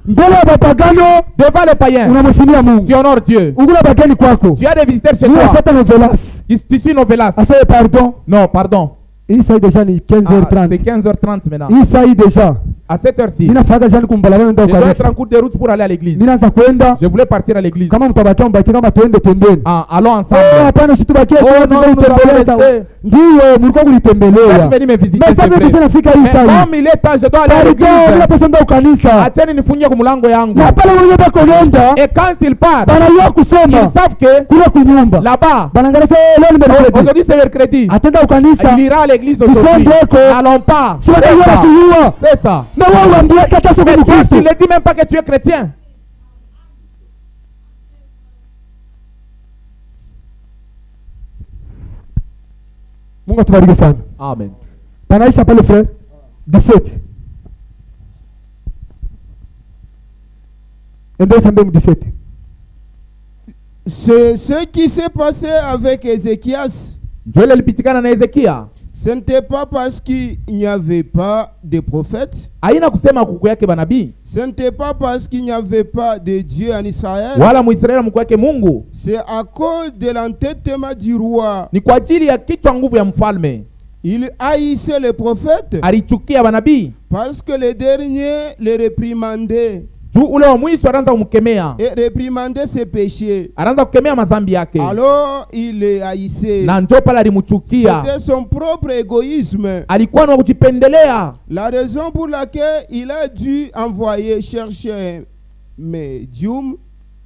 Mbele ya bapagano devant les païens, unamheshimia Mungu. tu honores Dieu. Ukuna bageni kwako, Tu as des visiteurs chez wewe toi. unafuata Novelas. Tu suis Novelas. Asema pardon. Non, pardon. Hii saa hii deja ni Ah, 15h30. c'est 15h30 maintenant. Hii saa hii deja. À cette heure-ci, Mimi nafaga jana kumbalabala je ndio dois kwa être en cours de route pour aller à l'église. Mimi naanza kwenda. Je voulais partir à l'église. Kama mtabakia mbaki kama tuende tembeni. Ah, allons Oh, ensemble. hapana situbakie Oh, kwa non, nous kutembeleza. avons resté. Ndio mlikuwa Vous kulitembelea. êtes venu me visiter, Mais c'est sasa vrai. sasa nafika hii Mais saa hii. comme il est temps, je dois aller à Pardon, bila l'église. pesa ndio kanisa. Acheni nifungie kwa mlango yangu. Na pale wewe bako nenda. Et quand il part, Banajua ils kusema savent que kule kunyumba. là-bas, Banaangalia sasa leo ni mercredi. aujourd'hui c'est mercredi. Atenda ukanisa. Il ira à l'église aujourd'hui. Tusende ko. N'allons pas. Sio C'est ndio ça. kujua. C'est ça. Na wewe uambie kata soko Mais toi, Mkristo. tu ne dis même pas que tu es chrétien. Mungu atubariki sana. Amen. Panaisha pale frère 17. Ndio sambe 17. C'est ce qui s'est passé avec Ézéchias. Joel alipitikana na Ezekia. Ce n'était pas parce qu'il n'y avait pas de prophètes. Haina kusema kuku yake banabii. Ce n'était pas parce qu'il n'y avait pas de Dieu en Israël. Wala Muisraeli mkuu yake Mungu. C'est à cause de l'entêtement du roi. Ni kwa ajili ya kichwa nguvu ya mfalme. Il haïssait les prophètes Alichukia banabii. parce que les derniers les réprimandaient. juu ule wa mwisho anaanza kumkemea, et réprimander ses péchés. anaanza kukemea mazambi yake, Alors il les haïssait. na njo pale alimchukia. C'était son propre égoïsme. Alikuwa ni wa kujipendelea. La raison pour laquelle il a dû envoyer chercher un médium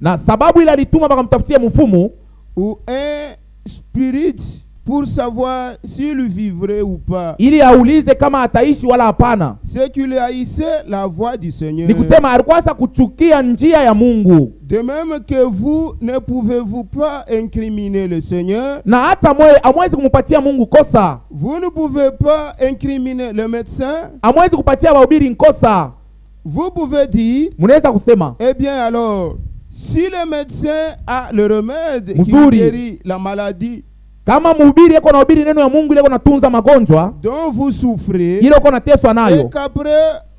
Na sababu ile alituma bakamtafutia mfumu ou un spirit pour savoir s'il vivrait ou pas. ili aulize kama ataishi wala hapana. C'est qu'il haïssait la voix du Seigneur. Ni kusema alikuwa sasa kuchukia njia ya Mungu. De même que vous, ne pouvez-vous pas incriminer le Seigneur? Na hata amwezi kumupatia Mungu kosa. Vous ne pouvez pas incriminer le médecin? Amwezi kupatia wahubiri nkosa. Vous pouvez dire, Munaweza kusema, eh bien alors, si le médecin a le remède qui Mzuri. guérit la maladie kama mhubiri yako nahubiri neno ya Mungu ile natunza magonjwa dont vous souffrez, ile uko nateswa et nayo, qu'après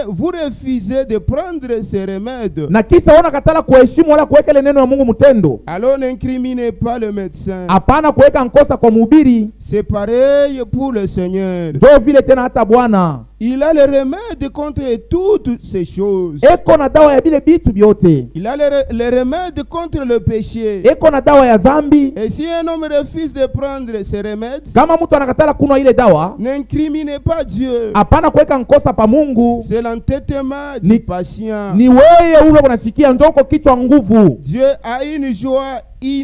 vous refusez de prendre ces remèdes, na kisa ona katala kuheshimu wala kuweka ile neno ya Mungu mtendo, alors n'incriminez pas le médecin. hapana kuweka nkosa kwa mhubiri. C'est pareil pour le Seigneur. Ndio vile tena hata Bwana Il a le remède contre toutes ces choses. eko na dawa ya bile bitu vyote, Il a le remède contre le péché. eko na dawa ya zambi. Et si un homme refuse de prendre ces remèdes, Kama mtu anakatala kunwa ile dawa, n'incriminez pas Dieu. hapana kuweka nkosa pa Mungu. C'est l'entêtement Ni- du patient. Ni wewe ule unashikia njoko kichwa nguvu. Dieu a une joie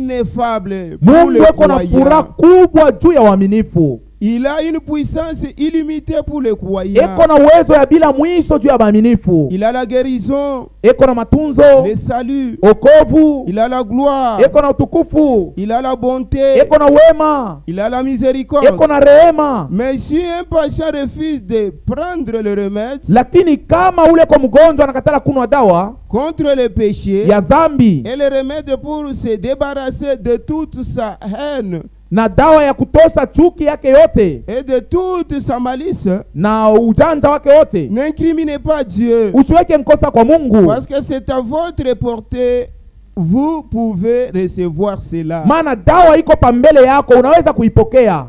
ineffable pour Mungu les eko na furaha croyants. kubwa juu ya waaminifu. Il a une puissance illimitée pour les croyants. Eko na uwezo ya bila mwisho juu ya waaminifu. Il a la guérison, Eko na matunzo, le salut. okovu, Il a la gloire. eko na utukufu, Il a la bonté. eko na wema, Il a la miséricorde. eko na rehema. Mais si un patient refuse de prendre le remède Lakini kama ule kwa mgonjwa anakatala kunwa dawa contre le péché ya zambi et le remède pour se débarrasser de toute sa haine na dawa ya kutosha chuki yake yote et de toute sa malice, na ujanja wake wote, n'incriminez pas Dieu. usiweke mkosa kwa Mungu, Parce que c'est à votre portée, vous pouvez recevoir cela. maana dawa iko pambele yako, unaweza kuipokea.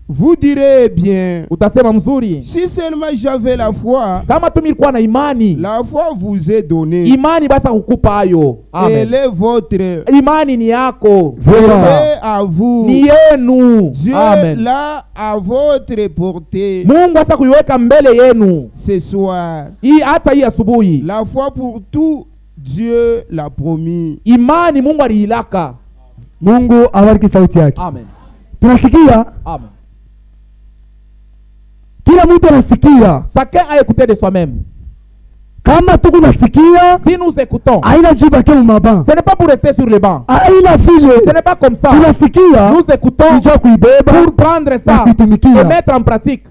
Vous direz bien, Utasema mzuri, si seulement j'avais la foi, kama tu milikuwa na imani, la foi vous est donnée. imani basa kukupa hayo. Amen. Elle est votre. Imani ni yako, Voilà. C'est à vous. ni yenu. Dieu Amen. l'a à votre portée Mungu asa kuiweka mbele yenu ce soir. hii, hata hii asubuhi. La foi pour tout, Dieu l'a promis. Imani Mungu aliilaka. Mungu abariki sauti yake. Amen. Tunasikia, Amen. kila mtu anasikia. Chacun a écouté de soi-même. Kama tuko nasikia, Si nous écoutons, haina jibu yake mumaba, ce n'est pas pour rester sur le banc. haina Ce vile. n'est pas comme ça. Tunasikia Nous écoutons njoo kuibeba pour prendre na ça kuitumikia. et mettre en pratique.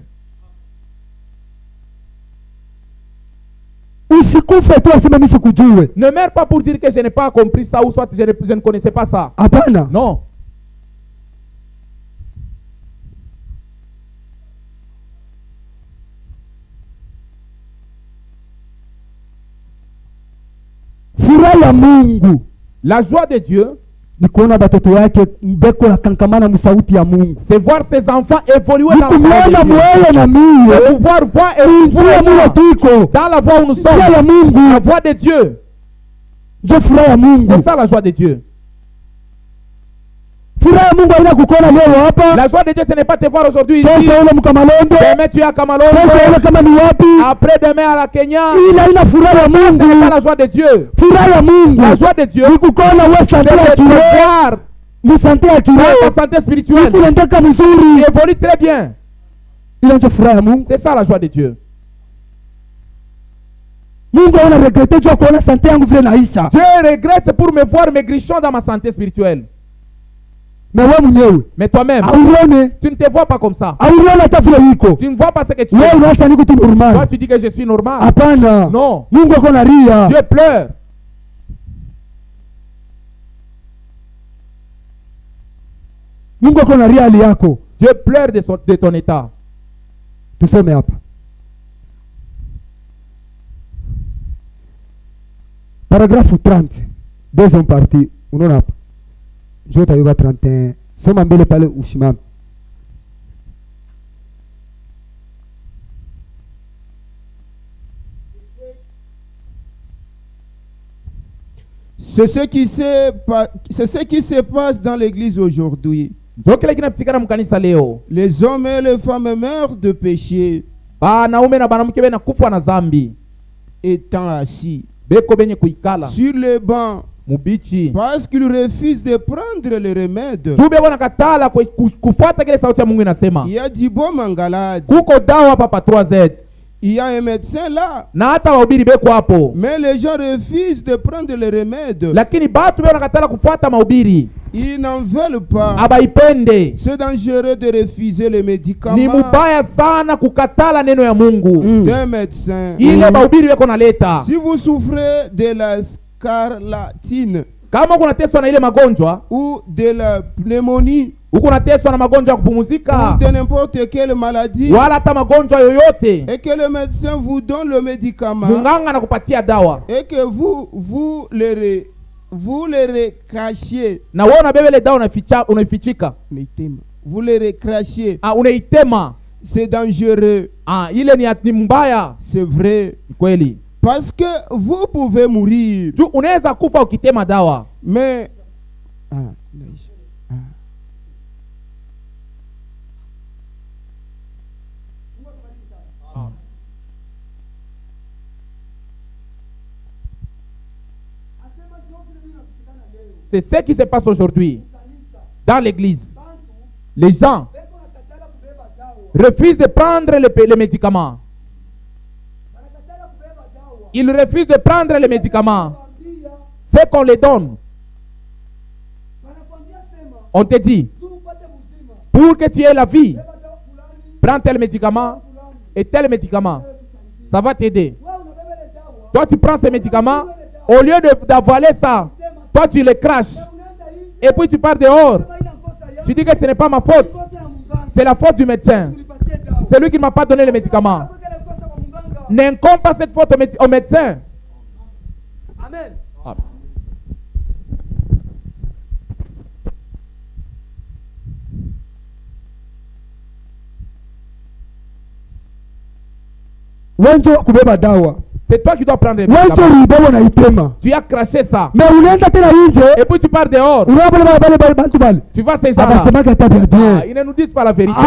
Usikufe tu asema mimi sikujue. Ne meurs pas pour dire que je n'ai pas compris ça ou soit je ne connaissais pas ça. Hapana. Non. Furaha ya Mungu La joie de Dieu, ni kuona batoto yake mbeko na kankamana musauti ya Mungu. c'est voir ses enfants évoluer Ni dans la kumwona voie de Dieu. mweye na C'est mie pouvoir voir njia mule évoluer tuiko dans la voie où nous njia sommes. ya Mungu La voie de Dieu. njo furaha ya Mungu. C'est ça la joie de Dieu. Furaha ya Mungu haina kukona leo hapa, La joie de Dieu, ce n'est pas te voir aujourd'hui ici. kesho ule mkamalondo, Demain tu es à kesho Kamalondo. ule kama ni wapi. Après demain à la Kenya. Ile haina furaha ya Ce n'est pas Mungu. la joie de Dieu. Furaha ya Mungu La joie de Dieu, ni kukona we c'est sante ya de te kiroho, voir ni sante ya dans ta kiroho santé spirituelle. ikulendeka Tu mzuri. évolues très bien. Ile njo furaha ya Mungu. C'est ça la joie de Dieu. Mungu haona regrete jua kuona sante yangu vile naisha. Dieu regrette pour me voir maigrichon dans ma santé spirituelle. Na wewe mwenyewe Mais toi-même, auone, tu ne te vois pas comme ça. auone hata vile wiko. Tu ne vois pas ce que tu Wewe es. unaasa niko tu Toi, normal. tu dis que je suis normal. Hapana. Non. Mungu ako na ria. Dieu pleure. Mungu ako na ria hali yako. Dieu pleure de ton état. Tusome hapa. Paragrafu 30. Deuxième partie. Unaona hapa. Njoo tabeba 31. Soma mbele pale, ushimame. C'est ce qui se passe dans l'église aujourd'hui. Ndio kile kinapitikana mkanisa leo. Les hommes et les femmes meurent de péché, Banaume na banamke bena kufa na zambi. étant assis Beko benye kuikala sur les bancs mubichi. parce qu'ils refusent de prendre le remède. Jube wana katala kufuata kile sauti ya Mungu inasema. Il y a du baume en Galade. Kuko dawa papa 3Z. Il y a un médecin là. Na hata wahubiri beko hapo. Mais les gens refusent de prendre le remède. Lakini batu beko nakatala kufuata mahubiri. Ils n'en veulent pas. Abaipende. C'est dangereux de refuser les médicaments Ni mubaya sana kukatala neno ya Mungu. d'un médecin. Ile bahubiri beko naleta. Si vous souffrez de la scarlatine Kama kunateswa na ile magonjwa, ou de la pneumonie huko nateswa na magonjwa ya ou kupumuzika, de n'importe quelle maladie wala hata magonjwa yoyote, et que le médecin vous donne le médicament munganga na kupatia dawa et que vous le recrachiez, na wewe unabebe ile dawa unaifichika, vous le recrachiez, unaitema, c'est dangereux, ile ni mbaya. c'est vrai, Kweli, parce que vous pouvez mourir. juu unaweza kufa ukitema dawa. Mais C'est ce qui se passe aujourd'hui dans l'église. Les gens refusent de prendre les médicaments. Ils refusent de prendre les médicaments. C'est qu'on les donne. On te dit, pour que tu aies la vie, prends tel médicament et tel médicament. Ça va t'aider. Toi, tu prends ces médicaments, au lieu d'avaler ça, toi, tu les craches. Et puis, tu pars dehors. Tu dis que ce n'est pas ma faute. C'est la faute du médecin. C'est lui qui ne m'a pas donné les médicaments. N'incombe pas cette faute au médecin. Amen. Ah. Wenjo kubeba dawa. C'est toi qui dois prendre les Wenjo médicaments. ribawa na itema. Tu as craché ça. Mais unaenda tena nje. Et puis tu pars dehors. Unaona bale bantu bale. Tu vois ces gens-là. Abasemaka tabia bien. Ils ne nous disent pas la vérité.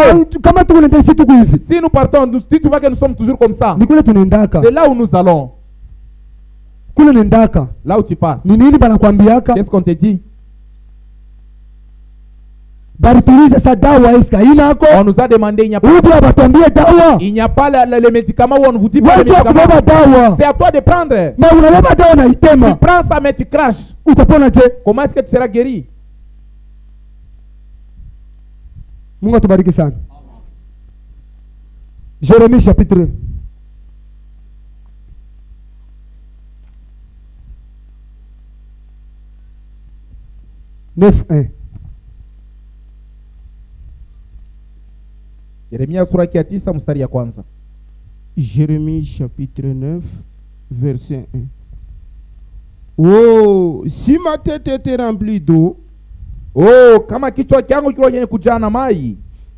Kama tuko nenda situ hivi. Si nous partons, si tu vois que nous sommes toujours comme ça, Nikule tunaendaka. c'est là où nous allons. Kule nendaka. Là où tu pars. Ni nini banakwambiaka? Qu'est-ce qu'on te dit? Baritulize sa dawa eska inako. On nous a demandé, il n'y a pas, Ubi abatwambie dawa. il n'y a pas les médicaments où on ne vous dit pas les Wenjo kubeba médicaments. dawa. C'est à toi de prendre. Mais unabeba dawa na Tu itema. prends ça mais tu craches. Utapona je? Comment est-ce que tu seras guéri? Mungu atubariki sana. Jérémie chapitre 9:1. Yeremia sura ya 9 mstari ya kwanza. Jérémie chapitre 9, verset 1. Oh, si ma tête était remplie d'eau, Oh, kama kichwa changu kilikuwa yenye kujaa na mai,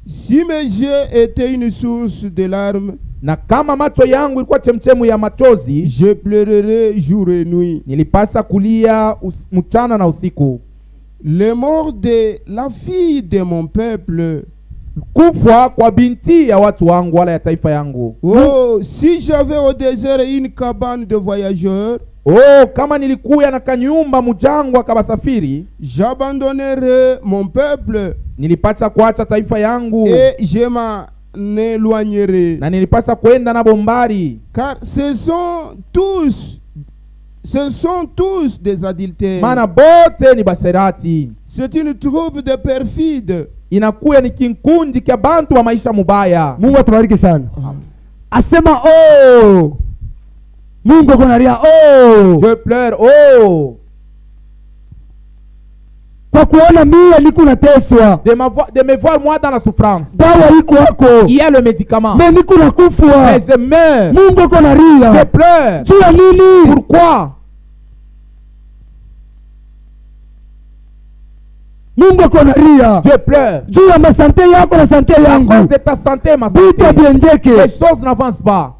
si mes yeux étaient une source de larmes, na kama macho yangu ilikuwa chemchemu ya machozi, je pleurerais jour et nuit. nilipasa kulia mchana na usiku. Les morts de la fille de mon peuple. Kufa kwa binti ya watu wangu wala ya taifa yangu. Oh, si j'avais au désert une cabane de voyageurs, Oh, kama nilikuya na kanyumba mujangwa kabasafiri, j'abandonnerais mon peuple nilipata kuacha taifa yangu et je m'en éloignerai. na nilipasa kwenda na bombari, Car ce sont tous des adultères. maana bote ni basherati. C'est une troupe de perfides. Inakuya ni kinkundi kya bantu wa maisha mubaya. Mungu atubariki sana. Asema oh. Mungu ako nalia oh. Je pleure, oh, Kwa kuona mimi niko nateswa. de me voir moi dans la souffrance. Dawa iko wako. Il y a le médicament. Mais niko nakufwa. Mais je meurs. Mungu ako Je nalia. pleure. Juu ya nini? Pourquoi? Mungu ako nalia. Je pleure. Juu ya masante yako na sante À cause yangu. de ta santé, ma Vitu santé. biendeke. Les choses n'avancent pas.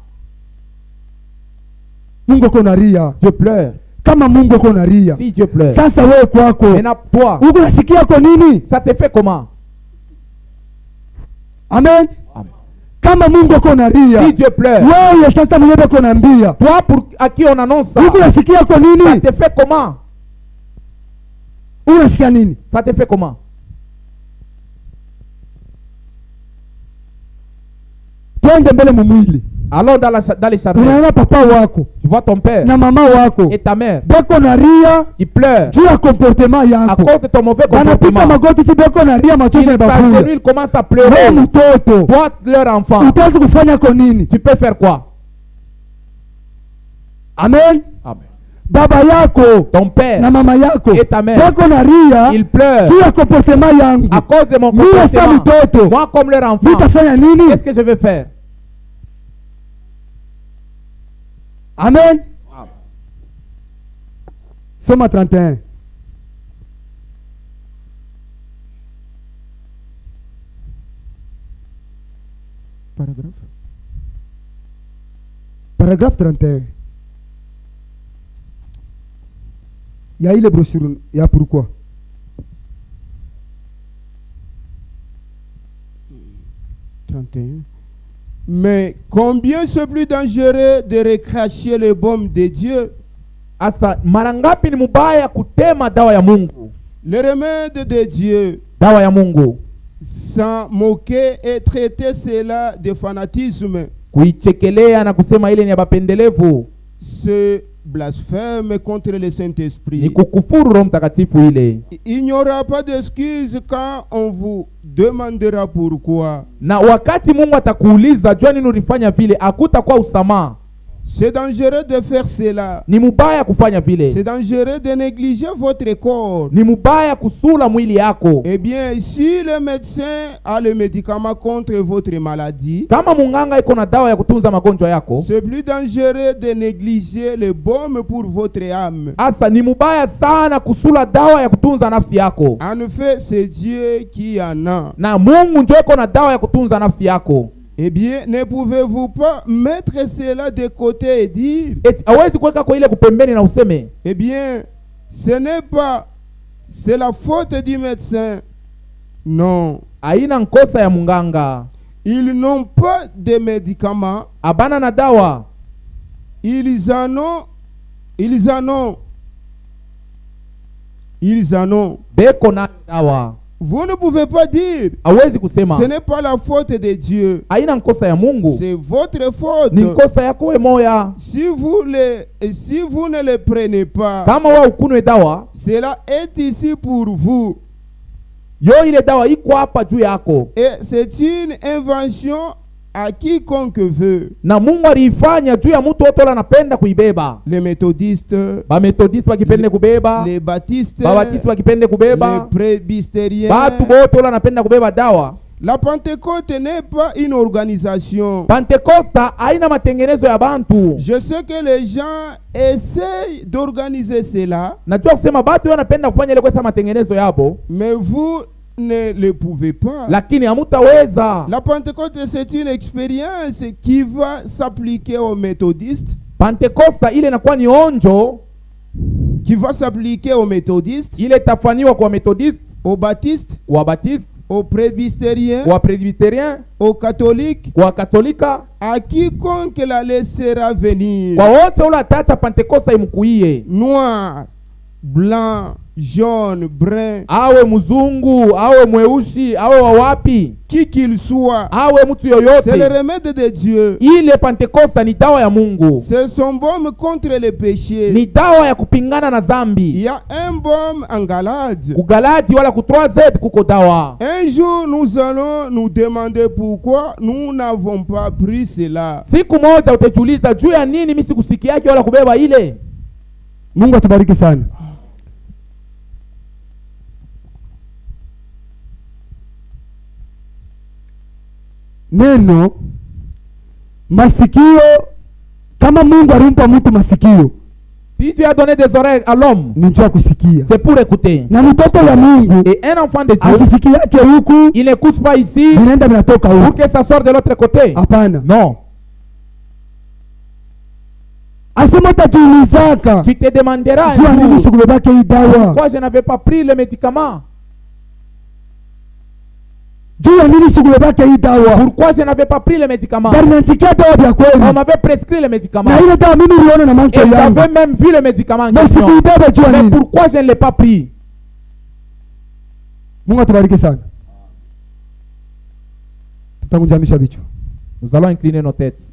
Mungu ako nalia. Je pleure. kama Mungu uko nalia, Si Dieu pleure. sasa wewe kwako Maintenant, toi, uko nasikia kwa nini? ça te fait comment? Amen. Amen. Kama Mungu uko nalia, Si Dieu pleure, wewe sasa mwenyewe uko naambia, toi pour à qui on annonce ça, uko nasikia kwa ça nini? te fait comment? Uko nasikia nini? Ça te fait comment? Twende mbele mumwili. Alors dans les charnels, Unaona papa wako tu vois ton père na mama wako et ta mère beko nalia qui pleurent juu ya comportement à yako, cause de ton mauvais banapika comportement. magoti chi beko nalia machozi Ils yanabavuja. s'agenouillent, ils commencent à Wewe pleurer. mtoto Toi, leur enfant, utaanza kufanya kwa nini? tu peux faire quoi? Amen. Amen. Baba yako Ton père na mama yako et ta mère, beko nalia ils pleurent juu ya comportement yangu, à cause de mon mimi sa comportement. mtoto Moi, comme leur enfant, nitafanya nini? qu'est-ce que je vais faire? Amen. Soma 31. Paragraphe 31. Il y a ile brochure, il y a pourquoi. Mais combien c'est plus dangereux de recracher le baume de Dieu, Asa mara ngapi ni mubaya kutema dawa ya Mungu, le remède de Dieu, dawa ya Mungu, sans moquer et traiter cela de fanatisme, kuichekelea na kusema ile ni ya bapendelevu, ce blasphème contre le ni Saint-Esprit. kukufuru Roho Mtakatifu ile. Il n'y aura pas d'excuse quand on vous demandera pourquoi. Na wakati Mungu atakuuliza jua nini ulifanya vile, hakutakuwa usamaha. C'est dangereux de faire cela. Ni mubaya kufanya C'est vile, dangereux de négliger votre corps. ni mubaya kusula mwili yako. Eh bien, si le médecin a le médicament contre votre maladie, Kama munganga iko na dawa ya kutunza magonjwa yako, c'est plus dangereux de négliger le baume pour votre âme. asa ni mubaya sana kusula dawa ya kutunza nafsi yako. En effet, c'est Dieu qui en a. Na Mungu ndio iko na dawa ya kutunza nafsi yako. Eh bien, ne pouvez-vous pas mettre cela de côté et dire, Eti hawezi kuweka kwa ile kupembeni na useme eh bien, ce n'est pas, c'est la faute du médecin. Non. haina nkosa ya munganga, Ils n'ont pas de médicaments. abana na dawa, Ils en ont. beko na dawa. Vous ne pouvez pas dire, Hawezi kusema ce n'est pas la faute de Dieu. haina nkosa ya Mungu, C'est votre faute. ni nkosa yako we moya. Si vous ne le prenez pas, Kama wewe ukunwe dawa, cela est ici pour vous. yo ile dawa iko hapa juu yako, Et c'est une invention à quiconque veut. na Mungu aliifanya juu ya mtu wote anapenda kuibeba. Les méthodistes, Ba methodiste wakipende kubeba, les baptistes, ba batiste wakipende les kubeba, presbytériens. batu bote anapenda kubeba dawa. La Pentecôte n'est pas une organisation. Pentekosta haina matengenezo ya bantu. Je sais que les gens essayent d'organiser cela, Najua kusema batu wanapenda kufanya ile kwa matengenezo yabo, mais vous ne le pouvez pas. lakini hamutaweza. La Pentecôte, c'est une expérience qui va s'appliquer aux méthodistes, Pentekosta ile inakuwa ni onjo, qui va s'appliquer aux méthodistes, ile itafanywa kwa methodiste, aux baptistes, kwa batiste, aux presbytériens, kwa presbyterien, aux catholiques, kwa katolika, à quiconque la laissera venir. kwa wote ule ataacha Pentekosta imkuie, Noir, blanc, jaune, brun, awe mzungu, awe mweushi, awe wa wapi, qui qu'il soit, awe mtu c'est le yoyote. remède de Dieu. Ile Pentekosta ni dawa ya Mungu, C'est son baume contre le péché. ni dawa ya kupingana na Il zambi. y a un baume en Galate. Kugalati wala ku 3Z kuko dawa. Un jour, nous allons nous demander pourquoi nous n'avons pas pris cela. Siku moja utajiuliza juu ya nini mimi sikusikia yake wala kubeba ile. Mungu atubariki sana. Neno masikio, kama Mungu alimpa mtu masikio, Si Dieu a donné des oreilles à l'homme, ni njoo ya kusikia. c'est pour écouter. Na mtoto ya Mungu Et un enfant de Dieu, asisikie yake huku il n'écoute pas ici vinaenda vinatoka pour huku. que ça sorte de l'autre côté. Hapana, Non. asema tatuulizaka Tu te demanderas jua un nini jour, sikubebake hii dawa, pourquoi je n'avais pas pris le médicament? jua nini sikubebake hii dawa, Pourquoi je n'avais pas pris le médicament? balinandikia dawa vya On kweli, m'avait prescrit le médicament. na ile dawa mimi niliona na macho Et yangu, j'avais même vu le médicament en na question. sikuibebe jua Mais nini. pourquoi je ne l'ai pas pris? Mungu atubariki sana. Tutakunjamisha vichwa. Nous allons incliner nos têtes.